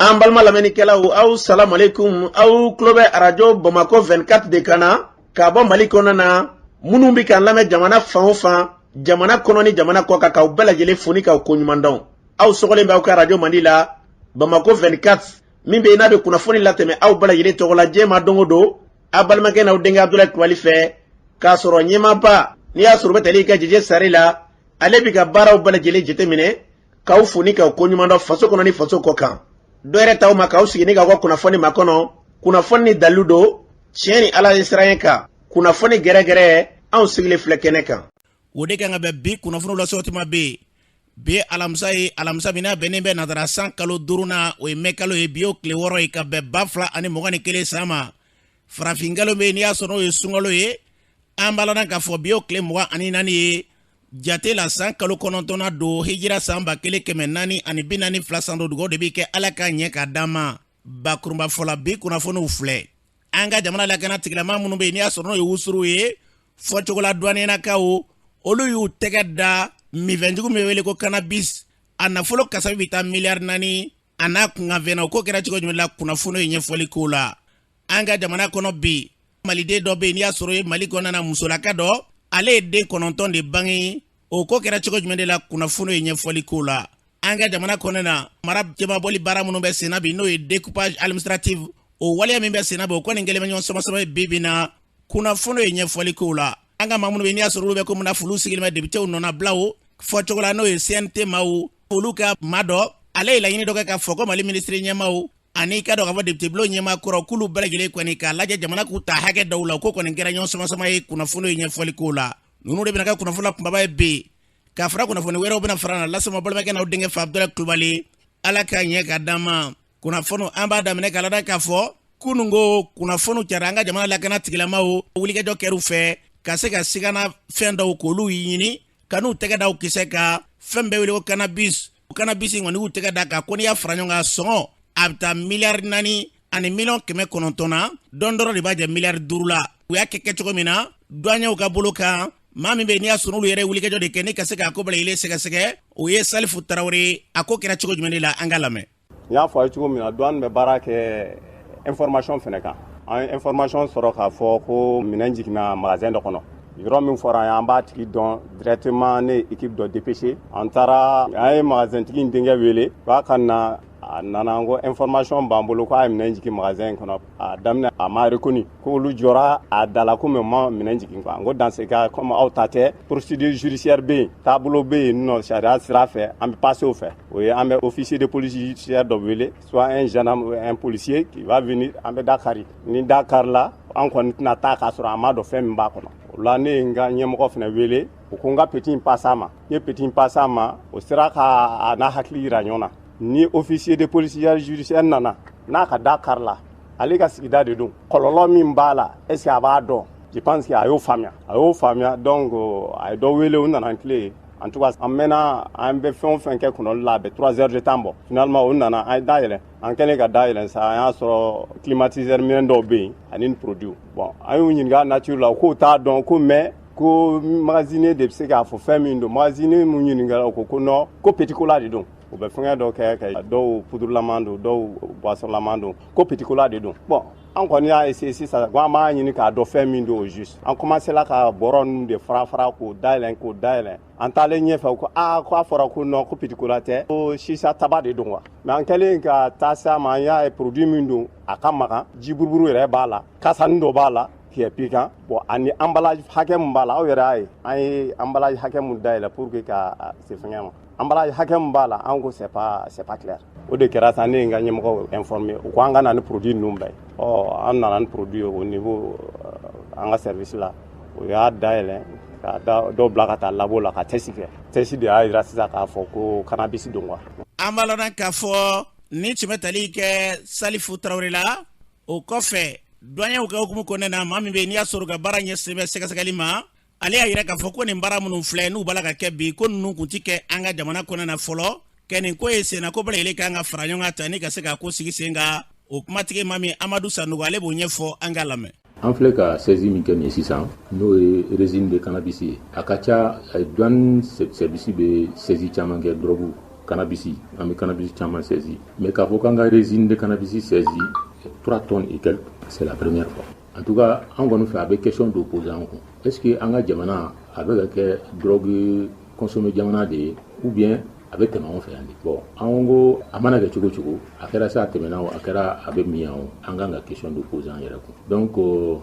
An balma lamɛnnikɛlaw aw salamu alaikum aw tulo bɛ arajo Bamako 24 de kan na ka bɔ Mali kɔnɔ na minnu bɛ k'an lamɛn jamana fan o fan jamana kɔnɔ ni jamana kɔ kan k'aw bɛɛ lajɛlen foni k'aw koɲuman dɔn. Aw sɔgɔlen b'aw ka arajo Mandi la Bamako 24 min bɛ yen n'a bɛ kunnafoni latɛmɛ aw bɛɛ lajɛlen tɔgɔ la diɲɛ ma don o don a balimakɛ n'aw denkɛ Abdulaye Kulibali fɛ k'a sɔrɔ ɲɛmaaba n'i y'a sɔrɔ o bɛ tali ka jɛjɛ sari la ale bɛ ka baaraw bɛɛ lajɛlen jateminɛ k'aw foni k'aw koɲuman dɔn faso kɔnɔ ni faso kɔ kan. Dɔ yɛrɛ taw ma k'aw sigi ni k'aw ka kunnafoni makɔnɔ kunnafoni ni dalilu don tiɲɛ ni ala ye siran kan kunnafoni gɛrɛgɛrɛ anw sigilen filɛ kɛnɛ kan. O de kan ka bɛn bi kunnafoni lasɔtima bɛ bi alamisa ye alamisa min n'a bɛnnen bɛ natara san kalo 5 na o ye mɛ kalo ye bi o tile 6 ye ka bɛn 2021 san ma farafin kalo bɛ n'i y'a sɔrɔ o ye sunkalo ye an balana k'a fɔ bi o tile 24 ye jate la san kalo 9 don hijira san 1442 san dugawu de bɛ kɛ ala ka ɲɛ ka d'an ma bakurunba fɔla bi kunnafoniw filɛ an ka jamana lakana tigilama minnu bɛ yen n'i y'a sɔrɔ n'o ye wusuru ye fɔcogola douanenakaw olu y'u tɛgɛ da mifɛnjugu min wele ko cannabis a nafolo kasabi bɛ taa miliyari 4 a n'a kunkanfɛnna o ko kɛra cogo jumɛn la kunnafoni ye ɲɛfɔli ko la an ka jamana kɔnɔ bi maliden dɔ bɛ yen n'i y'a sɔrɔ ye mali kɔnɔna musolaka dɔ ale ye den 9 de bange o ko kɛra cogo jumɛn de la kunnafoni ye ɲɛfɔli ko la an ka jamana kɔnɔna mara jɛmabɔli baara minnu bɛ senna bi n'o ye découpage administratif o waleya min bɛ senna bi o kɔni kɛlen bɛ ɲɔgɔn sama-sama ye bi na kunnafoni ye ɲɛfɔli ko la an ka maa minnu bɛ n'i y'a sɔrɔ olu bɛ ko mun na fulu sigilen bɛ députéw nɔna bilaw fɔcogo la n'o ye CNT maaw olu ka maa dɔ ale ye laɲini dɔ kɛ k'a fɔ ko Mali ministre ɲɛmaaw ani ka dɔ k'a fɔ député bulon ɲɛmaa kɔrɔ k'olu bɛɛ lajɛlen kɔni k'a lajɛ jamana k'u ta hakɛ dɔw la ko kɔni kɛra ɲɔgɔn sama-sama ye kunnafoni ye ɲɛfɔli ko la ninnu de bɛna kɛ kunnafoni la kunbaba ye bi k'a fara kunnafoni wɛrɛw bɛna fara na lasema balimakɛ n'aw denkɛ fa Abdulaye Kulibali ala ka ɲɛ ka d'an ma kunnafoni an b'a daminɛ k'a lada k'a fɔ kunun ko kunnafoni cayara an ka jamana lakana tigilamaw wulikɛjɔ kɛr'u fɛ ka se ka sigana fɛn dɔw k'olu ɲini ka n'u tɛgɛ da u kisɛ ka fɛn bɛɛ wele ko cannabis o cannabis in kɔni y'u tɛgɛ da kan ko n'i y'a fara ɲɔgɔn kan sɔngɔ a bɛ taa miliyari 4 ani miliyɔn 900 na dɔn dɔrɔn de b'a jɛ miliyari 5 la u y'a kɛ cogo min na douaniers ka bolo kan maa min bɛ n'i y'a sɔrɔ olu yɛrɛ wulikɛjɔ de kɛ ni ka se k'a ko bɛlɛlen sɛgɛsɛgɛ o ye Salifu Tarawele a ko kɛra cogo jumɛn de la an ka lamɛn. N y'a fɔ a ye cogo min na douane bɛ baara kɛ information fɛnɛ kan an ye information sɔrɔ k'a fɔ ko minɛn jiginna magasin dɔ kɔnɔ yɔrɔ min fɔra an ye an b'a tigi dɔn directement ne équipe dɔ dépêché an taara an ye magasin tigi in denkɛ wele k'a ka na a nana n ko information b'an bolo ko a ye minɛn jigin magasin in kɔnɔ a daminɛ a ma reconnu ko olu jɔra a da la ko mais ma minɛn jigin quoi n ko dans ce cas comme aw ta tɛ procédure judiciaire bɛ yen taabolo bɛ yen nɔ sariya sira fɛ an bɛ passer o fɛ o ye an bɛ officier de police judiciaire dɔ wele soit un gendarme ou un policier qui va venir an bɛ da kari ni da kari la an kɔni tɛna taa k'a sɔrɔ an m'a dɔn fɛn min b'a kɔnɔ o la ne ye n ka ɲɛmɔgɔ fana wele o ko n ka petit in passe a ma n ye petit in passe a ma o sera ka n'a hakili yira ɲɔgɔn na ni officier de police judiciaire nana n'a ka da kari la ale ka sigida de don kɔlɔlɔ min b'a la est ce que a b'a dɔn je pense que a y'o faamuya donc a ye dɔ wele u nana n tile en tout cas an mɛnna an bɛ fɛn o fɛn kɛ kɔnɔli la a bɛ 3 heures de temps bɔ finalement u nana an ye da yɛlɛ an kɛlen ka da yɛlɛ sa an y'a sɔrɔ climatiseur minɛn dɔw bɛ yen ani ni produit bon an y'u ɲininka nature la k'o t'a dɔn ko mais ko magasinier de bɛ se k'a fɔ fɛn min don magasinier mun ɲininkara o ko non ko petit cola de don u bɛ fɛngɛ dɔ kɛ dɔw poudrelaman don dɔw boissonlaman don ko petit cola de don bon an kɔni y'a essayer sisan ko an b'a ɲini k'a dɔn fɛn min don au juste an commencé la ka bɔrɔ ninnu de fara k'o dayɛlɛn an taalen ɲɛfɛ ko ko a fɔra ko non ko petit cola tɛ ko sisa taba de don quoi mais an kɛlen ka taa s'a ma an y'a ye produit min don a ka magan ji buruburu yɛrɛ b'a la kasani dɔ b'a la qui est piquant bon ani emballage hakɛ mun b'a la aw yɛrɛ y'a ye an ye emballage hakɛ mun dayɛlɛ pour que ka se fɛngɛ ma emballage hakɛ mun b'a la an ko c'est pas clair o de kɛra sa ne ye n ka ɲɛmɔgɔ informé u ko an ka na ni produit ninnu bɛɛ an nana ni produit au niveau an ka service la o y'a dayɛlɛ ka dɔw bila ka taa labo la ka test kɛ test de y'a jira sisan k'a fɔ ko cannabis don quoi an b'a lɔn k'a fɔ ni tun bɛ tali kɛ Salifu Tarawele la o kɔfɛ douaniers ka hukumu kɔnɔna na maa min bɛ n'i y'a sɔrɔ ka baara ɲɛsinnen bɛ sɛgɛsɛgɛli ma ale y'a yira k'a fɔ ko nin baara minnu filɛ n'u b'a la ka kɛ bi ko ninnu kun ti kɛ an ka jamana kɔnɔna na fɔlɔ kɛ nin ko ye senna ko bɛɛ lajɛlen kan ka fara ɲɔgɔn kan ta ni ka se k'a ko sigi sen kan o kumatigi maa min Amadu Sanogo ale b'o ɲɛfɔ an ka lamɛn. An filɛ ka saisie min kɛ nin ye sisan n'o ye résine de cannabis ye a ka ca douane service bɛ saisie caman kɛ drogue cannabis an bɛ cannabis caman saisi mais k'a fɔ k'an ka résine de cannabis saisi 3 tonnes et quelques, c'est la première fois. En tout cas an kɔni fɛ a bɛ question d'opposer an kun est ce que an ka jamana a bɛ ka kɛ drogue consommé jamana de ye ou bien a bɛ tɛmɛ anw fɛ yan de. Bon an ko a mana kɛ cogo cogo a kɛra sa a tɛmɛna o a kɛra a bɛ min yan o an kan ka question d'opposer an yɛrɛ kun. Donc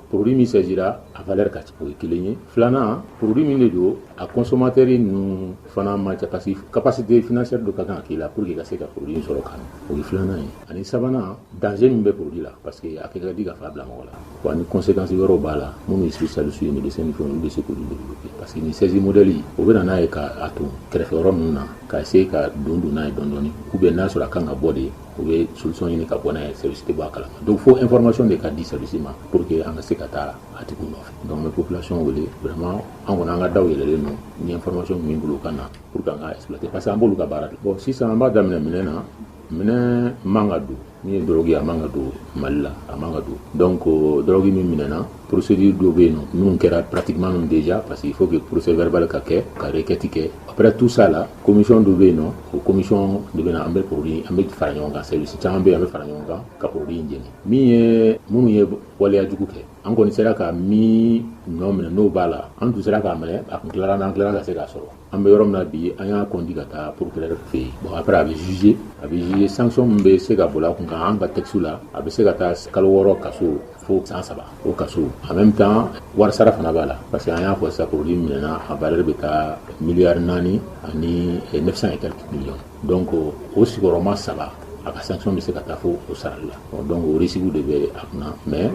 produit min saisira a valeur ka ca o ye kelen ye. Filanan produit min de don a consommateur ninnu fana man ca parce que capacité financière dɔ ka kan ka k'i la pour que ka se ka produit in sɔrɔ ka o ye filanan ye. Ani sabanan danger min bɛ produit la parce que a kɛ ka di ka fa bila mɔgɔ la. Wa ni conséquences wɛrɛw b'a la minnu ye spécialiste ye médecin ni fɛnw olu bɛ se k'olu développer parce que ni saisie modèle yi o bɛ na n'a ye k'a to kɛrɛfɛ yɔrɔ ninnu na ka essayer ka don n'a ye dɔɔni ou bien n'a sɔrɔ a kan ka bɔ de o bɛ solution ɲini ka bɔ n'a ye service tɛ bɔ a kalama donc fo information de ka di service ma pour que an ka se ka taa a tigiw nɔfɛ donc n bɛ population wele vraiment an kɔni an ka daw yɛlɛlen don ni information min bolo ka na pour que an ka exploiter parce que an b'olu ka baara de bon sisan an b'a daminɛ minɛn na minɛn man ka don ni ye drogue a man ka don Mali la a man ka don donc drogue min minɛna procédure dɔ bɛ yen nɔ minnu kɛra pratiquement même déjà parce qu'il faut que procès verbal ka kɛ ka requête kɛ après tout ça la commission dɔ bɛ yen nɔ o commission de bɛ na an bɛ produit an bɛ fara ɲɔgɔn kan service caman bɛ yen an bɛ fara ɲɔgɔn kan ka produit in jeni min ye minnu ye waleya jugu kɛ an kɔni sera ka min nɔ minɛ n'o b'a la an tun sera k'a minɛ a kun tilara n'an tilara ka se k'a sɔrɔ an bɛ yɔrɔ min na bi an y'a conduit ka taa procureur fɛ yen bon après a bɛ juger sanction min bɛ se ka boli a kun kan an ka texte la a bɛ se ka taa kalo 6 kaso fo san 3 o kaso en même temps wari sara fana b'a la parce que an y'a fɔ sisan produit minɛna a valeur bɛ taa miliyari 4 ani 900 et quelques millions donc o sigiyɔrɔma 3 a ka sanction bɛ se ka taa fo o sarali la donc o risque de bɛ a kunna mais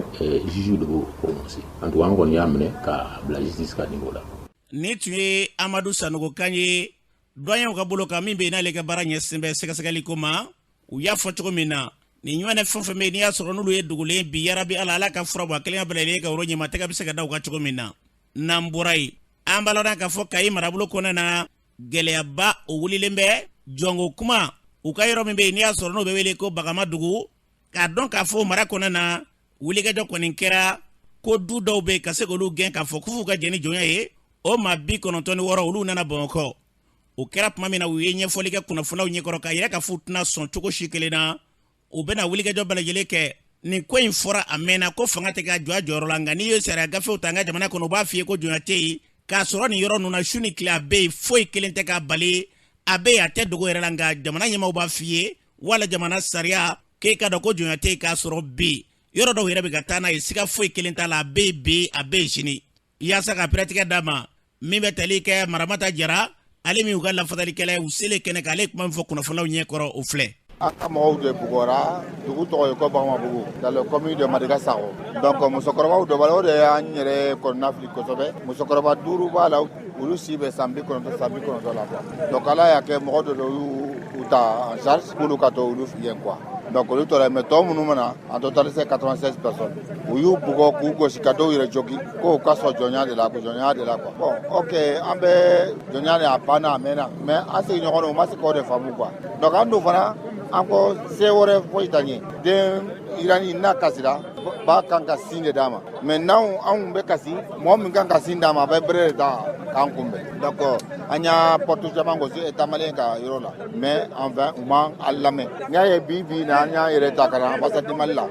juge de b'o prononcer en tout cas an kɔni y'a minɛ k'a bila justice ka niveau la. Ni tun ye Amadu Sanogo kan ye doyen ka bolo kan min bɛ n'ale ka baara ɲɛsin bɛ sɛgɛsɛgɛli ko ma u y'a fɔ cogo min na ni ɲɔgɔn fɛn fɛn bɛ n'i y'a sɔrɔ n'olu ye dogolen bi yarabi ala ka fura bɔ a kelen ka bila ka yɔrɔ ɲɛma tɛgɛ bɛ se ka da u ka cogo min na n'an bɔra yen an b'a lɔn k'a fɔ Kayi marabolo kɔnɔna na gɛlɛyaba o wulilen bɛ jɔnko kuma u ka yɔrɔ min bɛ n'i y'a sɔrɔ n'o bɛ wele ko Bagamadugu k'a dɔn k'a fɔ mara kɔnɔna na wulikajɔ kɔni kɛra ko du dɔw bɛ ka se k'olu gɛn k'a fɔ k'u ka jɛni jɔnya ye o maa 96 olu nana Bamakɔ o kɛra tuma min na u ye ɲɛfɔli kɛ kunnafoniyaw ɲɛkɔrɔ k'a yira k'a fɔ u tɛna sɔn cogo si kelen na u bɛna wulikajɔ bɛɛ lajɛlen kɛ nin ko in fɔra a mɛnna ko fanga tɛ ka jɔ a jɔyɔrɔ la nka n'i ye sariya gafew ta an ka jamana kɔnɔ u b'a f'i ye ko jɔnya tɛ yen k'a sɔrɔ nin yɔrɔ ninnu na su ni tile a bɛ yen foyi kelen tɛ k'a bali a bɛ yen a tɛ dogo yɛrɛ la nka jamana ɲɛmaaw b'a f'i ye wala jamana sariya k'e ka dɔn ko jɔnya tɛ yen k'a sɔrɔ bi yɔrɔ dɔw yɛrɛ bɛ ka taa n'a ye siga foyi kelen t'a la a bɛ yen bi a bɛ yen sini yaasa ka pɛrɛtigɛ d'a ma min bɛ tali kɛ Maramata Jara ale min u ka lafatalikɛla u selen kɛnɛ kan ale kuma min fɔ kunnafoniyaw ɲɛkɔrɔ o filɛ. An ka mɔgɔw de bugɔra dugu tɔgɔ ye ko Bagamabugu dans le commune de Madagascar donc musokɔrɔbaw dɔ b'a la o de y'an yɛrɛ kɔnɔna fili kosɛbɛ musokɔrɔba 5 b'a la olu si bɛ san 90 la quoi donc ala y'a kɛ mɔgɔ dɔ y'u ta en charge k'olu ka to olu fɛ yen quoi donc olu tora mais tɔ minnu mana en total c'est 96 personnes u y'u bugɔ k'u gosi ka dɔw yɛrɛ jogi k'o ka sɔn jɔnya de la quoi bon ok an bɛ jɔnya de a banna a mɛnna mais an sigiɲɔgɔn u ma se k'o de faamu quoi donc an dun fana an ko se wɛrɛ foyi t'an ye den irani n'a kasira b'a kan ka sin de d'a ma mais n'anw anw bɛ kasi mɔgɔ min kan ka sin d'a ma a bɛ bere de ta k'an kunbɛn donc an y'a porte caman gosi état malien ka yɔrɔ la mais enfin u ma a lamɛn n y'a ye bi na an y'a yɛrɛ ta ka na ambassade Mali la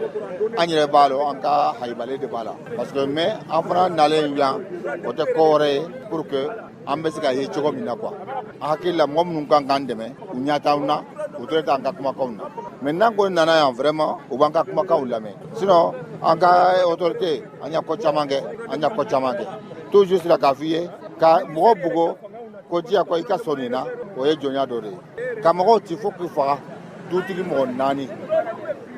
an yɛrɛ b'a lɔ an ka hayibale de b'a la parce que mais an fana nalen yan o tɛ ko wɛrɛ ye pour que an bɛ se ka ye cogo min na quoi a hakili la mɔgɔ minnu kan k'an dɛmɛ u ɲɛ t'anw na u tora t'an ka kumakanw na mais n'an ko nana yan vraiment u b'an ka kumakanw lamɛn sinon an ka autorité an y'a ko caman kɛ toujours sera k'a f'i ye ka mɔgɔ bugo ko diya ko i ka sɔn nin na o ye jɔnya dɔ de ye ka mɔgɔw ci fo k'u faga dutigi mɔgɔ 4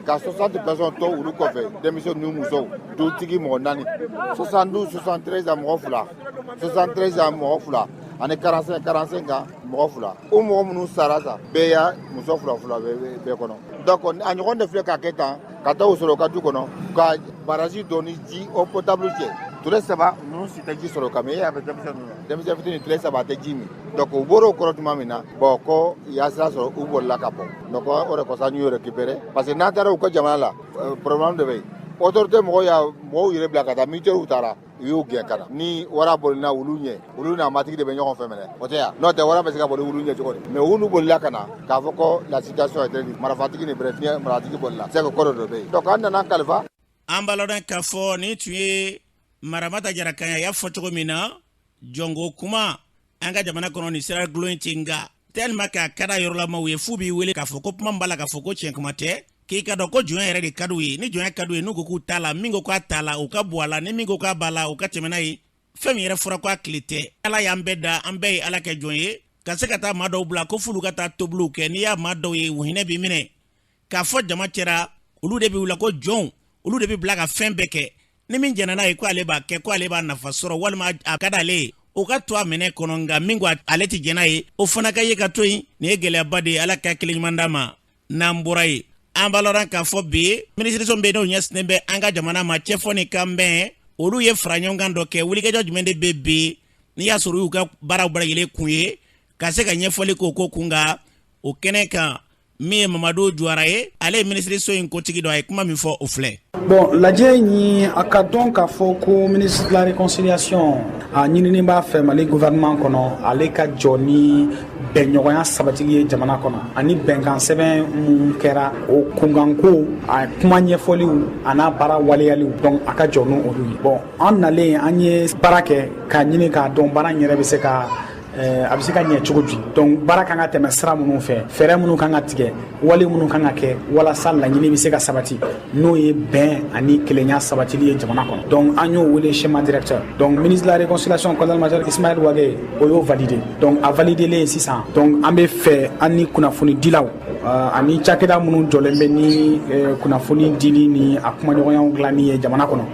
ka 60 personnes to olu kɔfɛ denmisɛnw ni musow dutigi mɔgɔ 4 72 73 a mɔgɔ 2 73 a mɔgɔ 2 ani 45 kan mɔgɔ 2 o mɔgɔ minnu sara sa bɛɛ y'a muso 2 bɛɛ kɔnɔ donc a ɲɔgɔn de filɛ ka kɛ tan ka taa u sɔrɔ u ka du kɔnɔ ka baraji dɔ ni ji eau potable cɛ tile 3 ninnu si tɛ ji sɔrɔ ka mais e y'a fɛ denmisɛn fitinin tile 3 a tɛ ji min donc u bɔra o kɔrɔ tuma min na bon ko y'a sira sɔrɔ u bolila ka bɔ donc o de kɔsɔn an y'u récupérer parce que n'an taara u ka jamana la problème de bɛ yen autorité mɔgɔ y'a mɔgɔw yɛrɛ bila ka taa militaire taara u y'o gɛn ka na ni wara bolina wulu ɲɛ olu n'a matigi de bɛ ɲɔgɔn fɛ minɛ o tɛ yan n'o tɛ wara bɛ se ka boli wulu ɲɛ cogo di mais wulu bolila ka na k'a fɔ ko la situation est terrible marifatigi ni bɛrɛ maratigi bolila c'est que ko dɔ bɛ yen donc an nana kalifa an b'a lɔn k'a fɔ ni tun ye Maramata Jara-Kanya y'a fɔ cogo min na jɔngo kuma an ka jamana kɔnɔ ni sira gulon in tɛ nga tellement que a ka d'a yɔrɔlamaw ye fu b'i wele k'a fɔ ko kuma min b'a la k'a fɔ ko tiɲɛ kuma tɛ k'i ka dɔn ko jɔnya yɛrɛ de ka d'u ye ni jɔnya ka d'u ye n'u ko k'u t'a la min ko k'a t'a la u ka bɔ a la ni min ko k'a b'a la u ka tɛmɛ n'a ye fɛn min yɛrɛ fɔra ko a tile tɛ ala y'an bɛɛ da an bɛɛ ye ala kɛ jɔn ye ka se ka taa maa dɔw bila ko f'olu ka taa tobiliw kɛ n'i y'a maa dɔw ye u hinɛ b'i minɛ k'a fɔ jama cɛra olu de bɛ wula ko jɔnw olu de bɛ bila ka fɛn bɛɛ kɛ ni min jɛnna n'a ye ko ale b'a kɛ ko ale b'a nafa sɔrɔ walima a ka d'ale ye o ka to a minɛ kɔnɔ nka min ko ale tɛ jɛn n'a ye o fana ka ye ka to yen nin ye gɛlɛyaba de ye ala ka kelen ɲuman d'a ma n'an bɔra yen an b'a lɔn k'a fɔ bi minisiriso bɛ n'o ɲɛsinnen bɛ an ka jamana ma cɛ fɔ ni kan bɛn olu ye fara ɲɔgɔn kan dɔ kɛ wulikajɔ jumɛn de bɛ bi n'i y'a sɔrɔ y'u ka baaraw bɛɛ lajɛlen kun ye ka se ka ɲɛfɔli k'o ko kun nka o kɛnɛ kan min ye Mamadu Jwara ye ale ye minisiriso in kotigi dɔ a ye kuma min fɔ o filɛ. Bon lajɛ ni a ka dɔn k'a fɔ ko ministre de la réconciliation a ɲinini b'a fɛ Mali gouvernement kɔnɔ ale ka jɔ ni bɛnɲɔgɔnya sabatili ye jamana kɔnɔ ani bɛnkan sɛbɛn mun kɛra o kunkanko a kuma ɲɛfɔliw a n'a baara waleyaliw donc a ka jɔ n'o olu ye. Bon an nalen an ye baara kɛ k'a ɲini k'a dɔn baara in yɛrɛ bɛ se ka a bɛ se ka ɲɛ cogo di donc baara kan ka tɛmɛ sira minnu fɛ fɛɛrɛ minnu kan ka tigɛ wale minnu kan ka kɛ walasa laɲini bɛ se ka sabati n'o ye bɛn ani kelenya sabatili ye jamana kɔnɔ donc an y'o wele schéma directeur donc ministre de la réconciliation colonel-major Ismaël Wage o y'o validé donc a validé sisan donc an bɛ fɛ an ni kunnafoni dilaw ani cakɛda minnu jɔlen bɛ ni kunnafoni dili ni a kumaɲɔgɔnyaw dilanni ye jamana kɔnɔ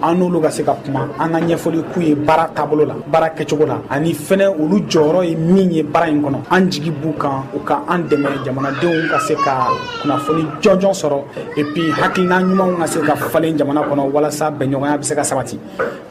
an n'olu ka se ka kuma an ka ɲɛfɔli k'u ye baara taabolo la baara kɛcogo la ani fɛnɛ olu jɔyɔrɔ ye min ye baara in kɔnɔ an jigi b'u kan u ka an dɛmɛ jamanadenw ka se ka kunnafoni jɔnjɔn sɔrɔ et puis hakilina ɲumanw ka se ka falen jamana kɔnɔ walasa bɛnɲɔgɔnya bɛ se ka sabati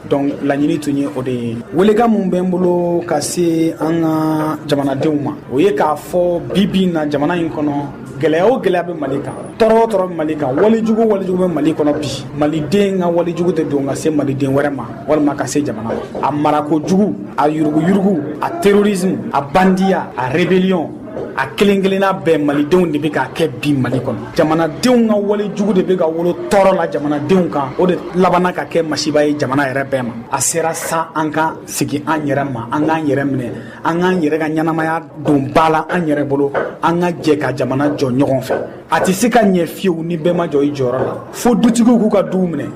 donc laɲini tun ye o de ye welekan mun bɛ n bolo ka se an ka jamanadenw ma o ye k'a fɔ bi na jamana in kɔnɔ gɛlɛya o gɛlɛya bɛ Mali kan tɔɔrɔ o tɔɔrɔ bɛ Mali kan walijugu bɛ Mali kɔnɔ bi maliden ka walijugu tɛ don ka se maliden wɛrɛ ma walima ka se jamana ma a marakojugu a yuruguyurugu a terrorisme a bandiya a rébellion a kelen-kelenna bɛɛ malidenw de bɛ k'a kɛ bi Mali kɔnɔ jamanadenw ka walejugu de bɛ ka wolo tɔɔrɔ la jamanadenw kan o de labanna ka kɛ masiba ye jamana yɛrɛ bɛɛ ma a sera sa an ka segin an yɛrɛ ma an k'an yɛrɛ minɛ an k'an yɛrɛ ka ɲɛnamaya don ba la an yɛrɛ bolo an ka jɛ ka jamana jɔ ɲɔgɔn fɛ a tɛ se ka ɲɛ fiyewu ni bɛɛ ma jɔ i jɔyɔrɔ la fo dutigiw k'u ka duw minɛ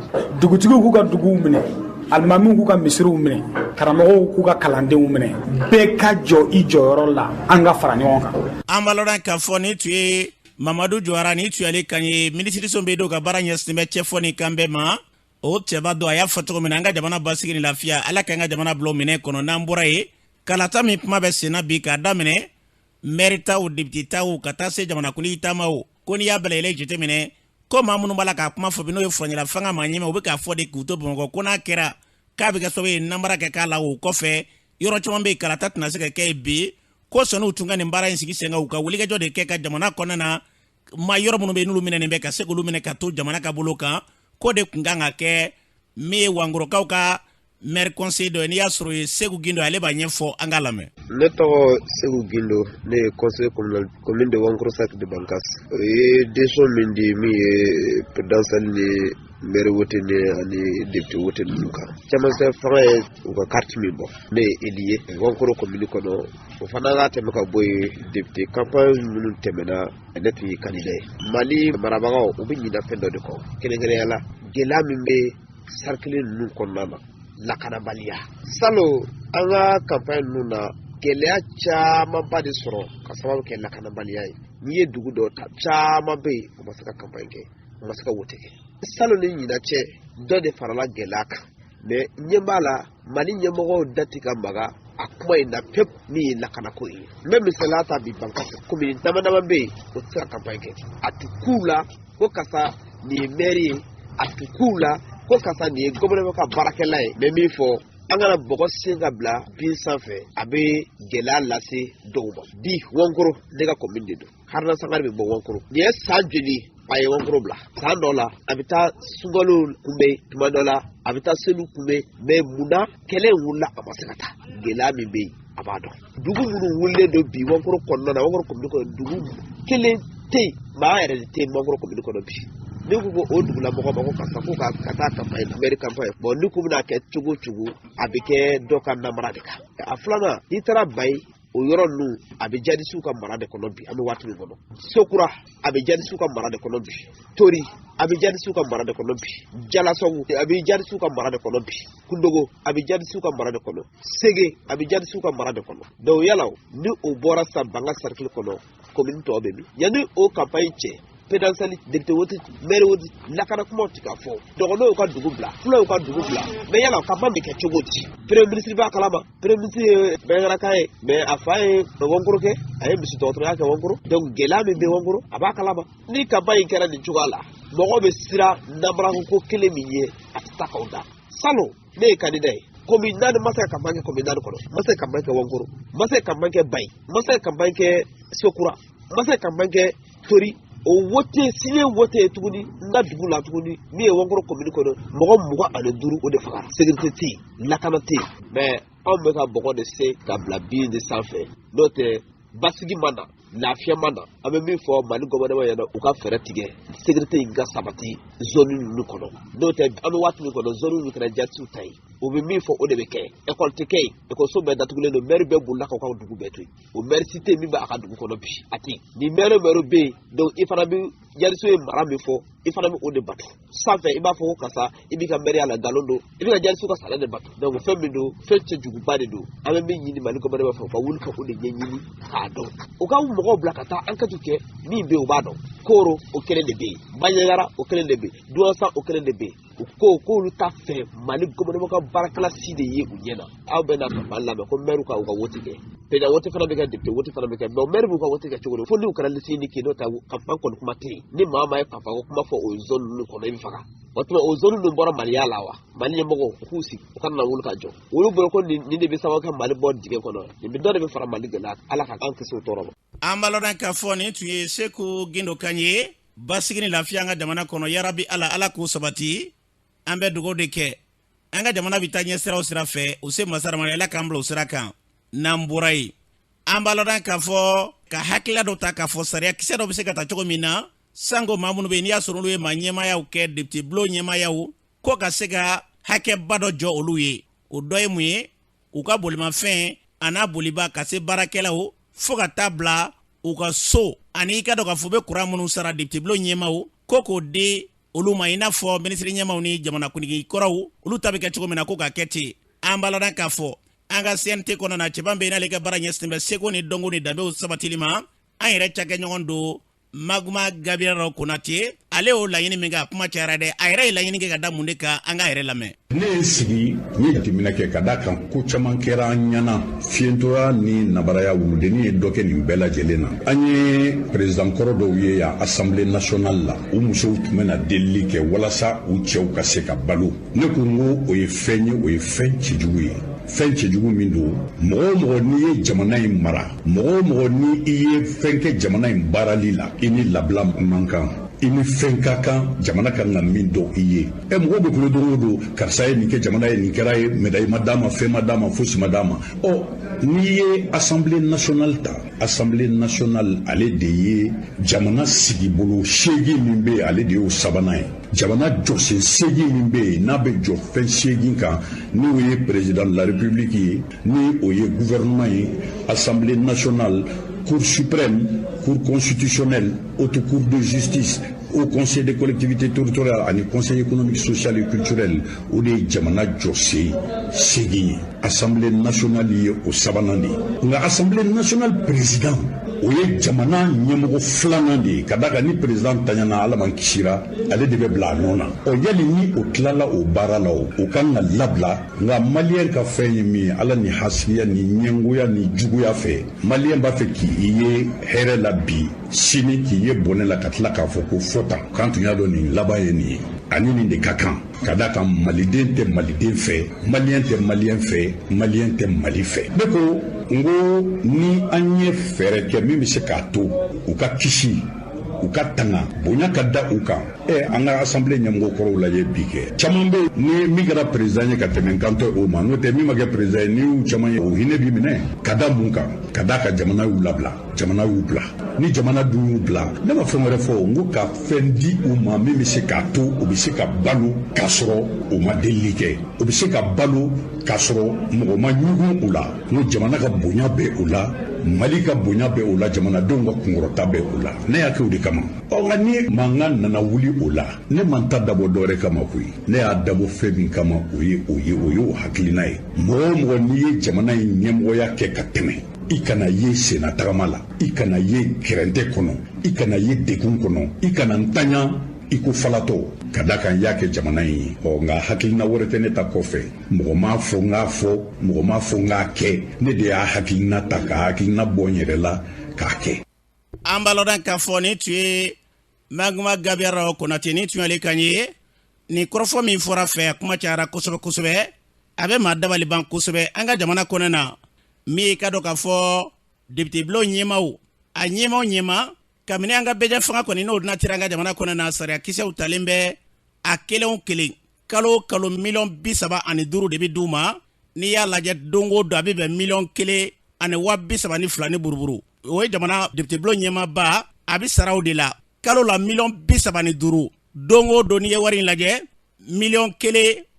dugutigiw k'u ka duguw minɛ alimamiw k'u ka misiriw minɛ karamɔgɔw k'u ka kalandenw minɛ bɛɛ ka jɔ i jɔyɔrɔ la an ka fara ɲɔgɔn kan. an b'a lɔn k'a fɔ ni tun ye Mamadu Jwara ni tun y'ale kan ye minisiriso bɛ dɔw ka baara ɲɛsinnen bɛ cɛ fɔ ni kan bɛɛ ma o cɛba dɔ a y'a fɔ cogo min na an ka jamana basigi ni lafiya ala k'an ka jamana bila o minɛ kɔnɔ n'an bɔra ye kalata min kuma bɛ senna bi k'a daminɛ maire taw député taw ka taa se jamanakuntigi taamaw ko n'i y'a bɛɛ lajɛlen jateminɛ ko maa minnu b'a la k'a kuma fɔ bi n'o ye furancɛla fanga maa ɲɛmɛ u bɛ k'a fɔ de k'u to Bamakɔ ko n'a kɛra k'a bɛ kɛ sababu ye namara kɛ k'a la o kɔfɛ yɔrɔ caman bɛ yen kalata tɛna se ka kɛ bi ko sɔnni u tun ka nin baara in sigi sen kan u ka wulikajɔ de kɛ ka jamana kɔnɔna na maa yɔrɔ minnu bɛ yen n'olu minɛnen bɛ ka se k'olu minɛ ka to jamana ka bolo kan ko de tun kan ka kɛ min ye Wangorokaw ka maire conseil dɔ ye n'i y'a sɔrɔ ye Segu Gindo ale b'a ɲɛfɔ an k'a lamɛn. Ne tɔgɔ Segu Gindo ne ye conseil communal commune de Wankorosak de Bankas o ye décision min di min ye présidentielle ni maire wote ni ani député wote ninnu kan caman fɛ fanga ye u ka carte min bɔ ne ye élu ye Wankoro commune kɔnɔ o fana ka tɛmɛ ka bɔ yen député campagne minnu tɛmɛna ne tun ye candidat ye Mali marabagaw u bɛ ɲinɛ fɛn dɔ de kɔ kɛrɛnkɛrɛnnenya la gɛlɛya min bɛ cercle ninnu kɔnɔna na lakanabaliya salo an ka campagne ninnu na gɛlɛya camanba de sɔrɔ ka sababu kɛ lakanabaliya ye n'i ye dugu dɔw ta caman bɛ yen u ma se ka campagne kɛ u ma se ka wote kɛ salo ni ɲinan cɛ dɔ de farala gɛlɛya kan mais ɲɛ b'a la Mali ɲɛmɔgɔw dati ka maga a kuma in na pep min ye lakanako ye n bɛ misaliya ta bi Bankasi commune dama bɛ yen o tɛ se ka campagne kɛ a tɛ k'u la ko karisa nin ye maire ye a tɛ k'u la ko karisa nin ye gouvernement ka baarakɛla ye mais min fɔ an kana bɔgɔ sen ka bila bin sanfɛ a bɛ gɛlɛya lase dɔw ma bi Wankoro ne ka commune de don Haruna Sangare bɛ bɔ Wankoro nin ye san joli a ye wankoro bila san dɔ la a bɛ taa sunkalo kunbɛn tuma dɔ la a bɛ taa selu kunbɛn mais munna kɛlɛ in wulila a ma se ka taa gɛlɛya min bɛ yen a b'a dɔn dugu minnu wulilen don bi wankoro kɔnɔna na wankoro komini kɔnɔ dugu kelen tɛ yen maa yɛrɛ de tɛ yen wankoro komini kɔnɔ bi ni ko o dugulamɔgɔ ma ko karisa ko ka taa campagne mairie campagne bon ni ko bɛna kɛ cogo o cogo a bɛ kɛ dɔ ka namara de kan a filanan n'i taara Bayi o yɔrɔ ninnu a bɛ jadisiw ka mara de kɔnɔ bi an bɛ waati min kɔnɔ Sokura a bɛ jadisiw ka mara de kɔnɔ bi Tori a bɛ jadisiw ka mara de kɔnɔ bi Jalasɔngu a bɛ jadisiw ka mara de kɔnɔ bi Kundogo a bɛ jadisiw ka mara de kɔnɔ Sege a bɛ jadisiw ka mara de kɔnɔ donc yala ni o bɔra sa Banga cercle kɔnɔ commune tɔw bɛ min yanni o campagne cɛ pédansali député woti maire woti lakana kuma ti ka fɔ dɔgɔnɔw ka dugu bila fulaw ka dugu bila mais yala campagne bɛ kɛ cogo di premier ministre b'a kalama premier ministre ye Bɛnkɛraka ye mais a fa ye Wankoro kɛ a ye misi dɔgɔtɔrɔya kɛ Wankoro donc gɛlɛya min bɛ Wankoro a b'a kalama ni campagne kɛra nin cogoya la mɔgɔ bɛ sira namarako kelen min ye a tɛ taa k'aw da salon ne ye candidat ye commune naani ma se ka campagne kɛ commune naani kɔnɔ ma se ka campagne kɛ Wankoro ma se ka campagne kɛ Bayi ma se ka campagne kɛ Sokura ma se ka campagne kɛ Tori o wote sine wote tuguni nda dugu la tuguni mi ye Wankoro commune kɔnɔ mɔgɔ 25 o de faga sécurité tɛ yen lakana tɛ yen mais anw bɛ ka bɔgɔ de se ka bila bin de sanfɛ n'o tɛ basigi ma na lafiya ma na an bɛ min fɔ Mali gouvernement ɲɛna u ka fɛɛrɛ tigɛ sécurité in ka sabati zone ninnu kɔnɔ n'o tɛ an bɛ waati min kɔnɔ zone ninnu kɛra jatisiw ta ye u bɛ min fɔ o de bɛ kɛ école tɛ kɛ yen école bɛɛ datugulen don maire bɛɛ bolila k'aw ka dugu bɛɛ to yen o maire si tɛ yen min bɛ a ka dugu kɔnɔ bi a tɛ yen ni maire bɛ yen donc i fana bɛ jariso ye mara min fɔ i fana bɛ o de bato sanfɛ i b'a fɔ ko karisa i b'i ka maire la nkalon don i bɛ ka jariso ka sara de bato donc fɛn min don fɛn cɛjuguba de don an bɛ min ɲini Mali gouvernement fɛ u ka wuli ka o de ɲɛɲini k'a dɔn u ka mɔgɔw bila ka taa enquête kɛ min bɛ yen u b'a dɔn Koro o kelen de bɛ yen Banɲayara o kelen de bɛ yen Duwansa o kelen de bɛ yen u ko k'olu ta fɛ Mali gouvernement ka baarakɛla si de ye u ɲɛna aw bɛ na ka Mali lamɛn ko maire ka u ka wote kɛ président wote fana bɛ kɛ député wote fana bɛ kɛ mais maire b'u ka wote kɛ cogo di fo n'u kɛra liste unique n'o tɛ campagne kɔni kuma tɛ yen ni maa maa ye ka fɔ kuma fɔ o zone ninnu kɔnɔ i bɛ faga o tuma o zone ninnu bɔra Maliya la wa Mali ɲɛmɔgɔ u k'u sigi u kana na wuli ka jɔ olu bolo ko nin de bɛ sababu kɛ Mali bɔ dingɛ kɔnɔ nin bɛ dɔ de bɛ fara Mali gɛlɛya Ala ka an kisi o tɔɔrɔ ma. an b'a lɔn k'a fɔ nin tun ye Seku Gindo Kan ye basigi ni lafiya an ka jamana kɔnɔ yarabi Ala k'o sabati an bɛ dugawu de kɛ an ka jamana bɛ taa ɲɛ sira o sira fɛ u se masaramani Ala k'an bila o sira kan n'an bɔra yen an b'a lɔn k'a fɔ ka hakilila dɔ ta k'a fɔ sariya kisɛ dɔ bɛ se ka taa cogo min na sango maa minnu bɛ yen n'i y'a sɔrɔ olu ye maa ɲɛmaayaw kɛ député bulon ɲɛmaayaw ko ka se ka hakɛba dɔ jɔ olu ye o dɔ ye mun ye u ka bolimafɛn a n'a boliba ka se baarakɛlaw fo ka taa bila u ka so ani i ka dɔn k'a fɔ u bɛ kuran minnu sara député bulon ɲɛmaaw ko k'o di olu ma i n'a fɔ ministre ɲɛmaaw ni jamana kuntigi kɔrɔw olu ta bɛ kɛ cogo min na ko ka kɛ ten an b'a lɔn k'a fɔ an ka CNT kɔnɔ na cɛban bɛ yen n'ale ka baara ɲɛsinnen bɛ seko ni dɔnko ni danbew sabatili ma an yɛrɛ cakɛɲɔgɔn don Maguma Gabriel Konate ale y'o laɲini min kɛ a kuma cayara dɛ a yɛrɛ ye laɲini kɛ ka da mun de kan an ka yɛrɛ lamɛn. Ne ye sigi n ye jateminɛ kɛ ka da kan ko caman kɛra an ɲɛna fiɲɛtora ni nabaraya wuludennin ye dɔ kɛ nin bɛɛ lajɛlen na an ye président kɔrɔ dɔw ye yan assemblée nationale la u musow tun bɛna delili kɛ walasa u cɛw ka se ka balo ne ko n ko o ye fɛn ye o ye fɛn cɛjugu ye fɛn cɛjugu min don mɔgɔ o mɔgɔ n'i ye jamana in mara mɔgɔ o mɔgɔ ni i ye fɛn kɛ jamana in baarali la i ni labila man kan i ni fɛn ka kan jamana kan ka min dɔn i ye mɔgɔw bɛ kulo don o don karisa ye nin kɛ jamana ye nin kɛra ye médaille ma d'a ma fɛn ma d'a ma fosi ma d'a ma n'i ye assemblée nationale ta assemblée nationale ale de ye jamana sigibolo 8 min bɛ yen ale de y'o 3nan ye jamana jɔsen 8 min bɛ yen n'a bɛ jɔ fɛn 8 kan n'o ye président de la république ye ni o ye gouvernement ye assemblée nationale Cour suprême, Cour constitutionnelle, Haute Cour de justice, au Conseil des collectivités territoriales, ani Conseil économique, social et culturel, o de ye jamana jɔsen 8 ye Assemblée nationale ye o 3nan de ye nka Assemblée nationale président o ye jamana ɲɛmɔgɔ 2nan de ye ka da kan ni président taɲana Ala man kisira ale de bɛ bila a nɔ na yali ni o tilala o baara la o kan ka labila nka maliyɛn ka fɛn ye min ye Ala ni hasiya ni ɲɛngoya ni juguya fɛ maliyɛn b'a fɛ k'i ye hɛrɛ la bi sini k'i ye bɔnɛ la ka tila k'a fɔ ko fɔta kan tun y'a dɔn nin laban ye nin ye ani nin de ka kan ka da kan maliden tɛ maliden fɛ maliyɛn tɛ maliyɛn fɛ maliyɛn tɛ Mali fɛ ne ko n ko ni an ye fɛɛrɛ kɛ min bɛ se k'a to u ka kisi u ka tanga bonya ka da u kan an ka assemblée ɲɛmɔgɔ kɔrɔw lajɛ bi kɛ caman bɛ ni min kɛra président ye ka tɛmɛ kan tɛ o ma n'o tɛ min ma kɛ président ye ni y'u caman ye o hinɛ b'i minɛ ka da mun kan ka da ka jamana y'u labila jamana y'u bila ni jamana dun y'u bila ne ma fɛn wɛrɛ fɔ n ko ka fɛn di u ma min bɛ se k'a to u bɛ se ka balo k'a sɔrɔ u ma delili kɛ u bɛ se ka balo k'a sɔrɔ mɔgɔ ma ɲugun u la n ko jamana ka bonya bɛ u la Mali ka bonya bɛ o la jamanadenw ka kunkɔrɔta bɛ o la ne y'a kɛ o de kama nka ni mankan nana wuli o la ne man ta dabɔ dɔwɛrɛ kama koyi ne y'a dabɔ fɛn min kama o ye o hakilina ye mɔgɔ o mɔgɔ n'i ye jamana in ɲɛmɔgɔya kɛ ka tɛmɛ i kana ye senna tagama la i kana ye kɛrɛntɛ kɔnɔ i kana ye degun kɔnɔ i kana ntanya i ko falatɔ ka da kan y'a kɛ jamana in ye nka hakilina wɛrɛ tɛ ne ta kɔfɛ mɔgɔ m'a fɔ n k'a fɔ mɔgɔ m'a fɔ n k'a kɛ ne de y'a hakilina ta ka hakilina bɔ n yɛrɛ la k'a kɛ. an b'a lɔn k'a fɔ ni tun ye Maguma Gabriel Konate ni tun y'ale kan ye ni kɔrɔfɔ min fɔra fɛ a kuma cayara kosɛbɛ kosɛbɛ a bɛ maa dabali ban kosɛbɛ an ka jamana kɔnɔ na min ka dɔn k'a fɔ député bulon ɲɛmaw a ɲɛma kabini an ka bɛjɛ fanga kɔni n'o natira an ka jamana kɔnɔ na sariya kisɛw talen bɛ a kelen o kelen kalo miliyɔn 35 de bɛ d'u ma n'i y'a lajɛ don o don a bɛ bɛn miliyɔn 1,32 ni buruburu o ye jamana député bulon ɲɛmaba a bɛ sara o de la kalo la miliyɔn 35 don o don n'i ye wari in lajɛ miliyɔn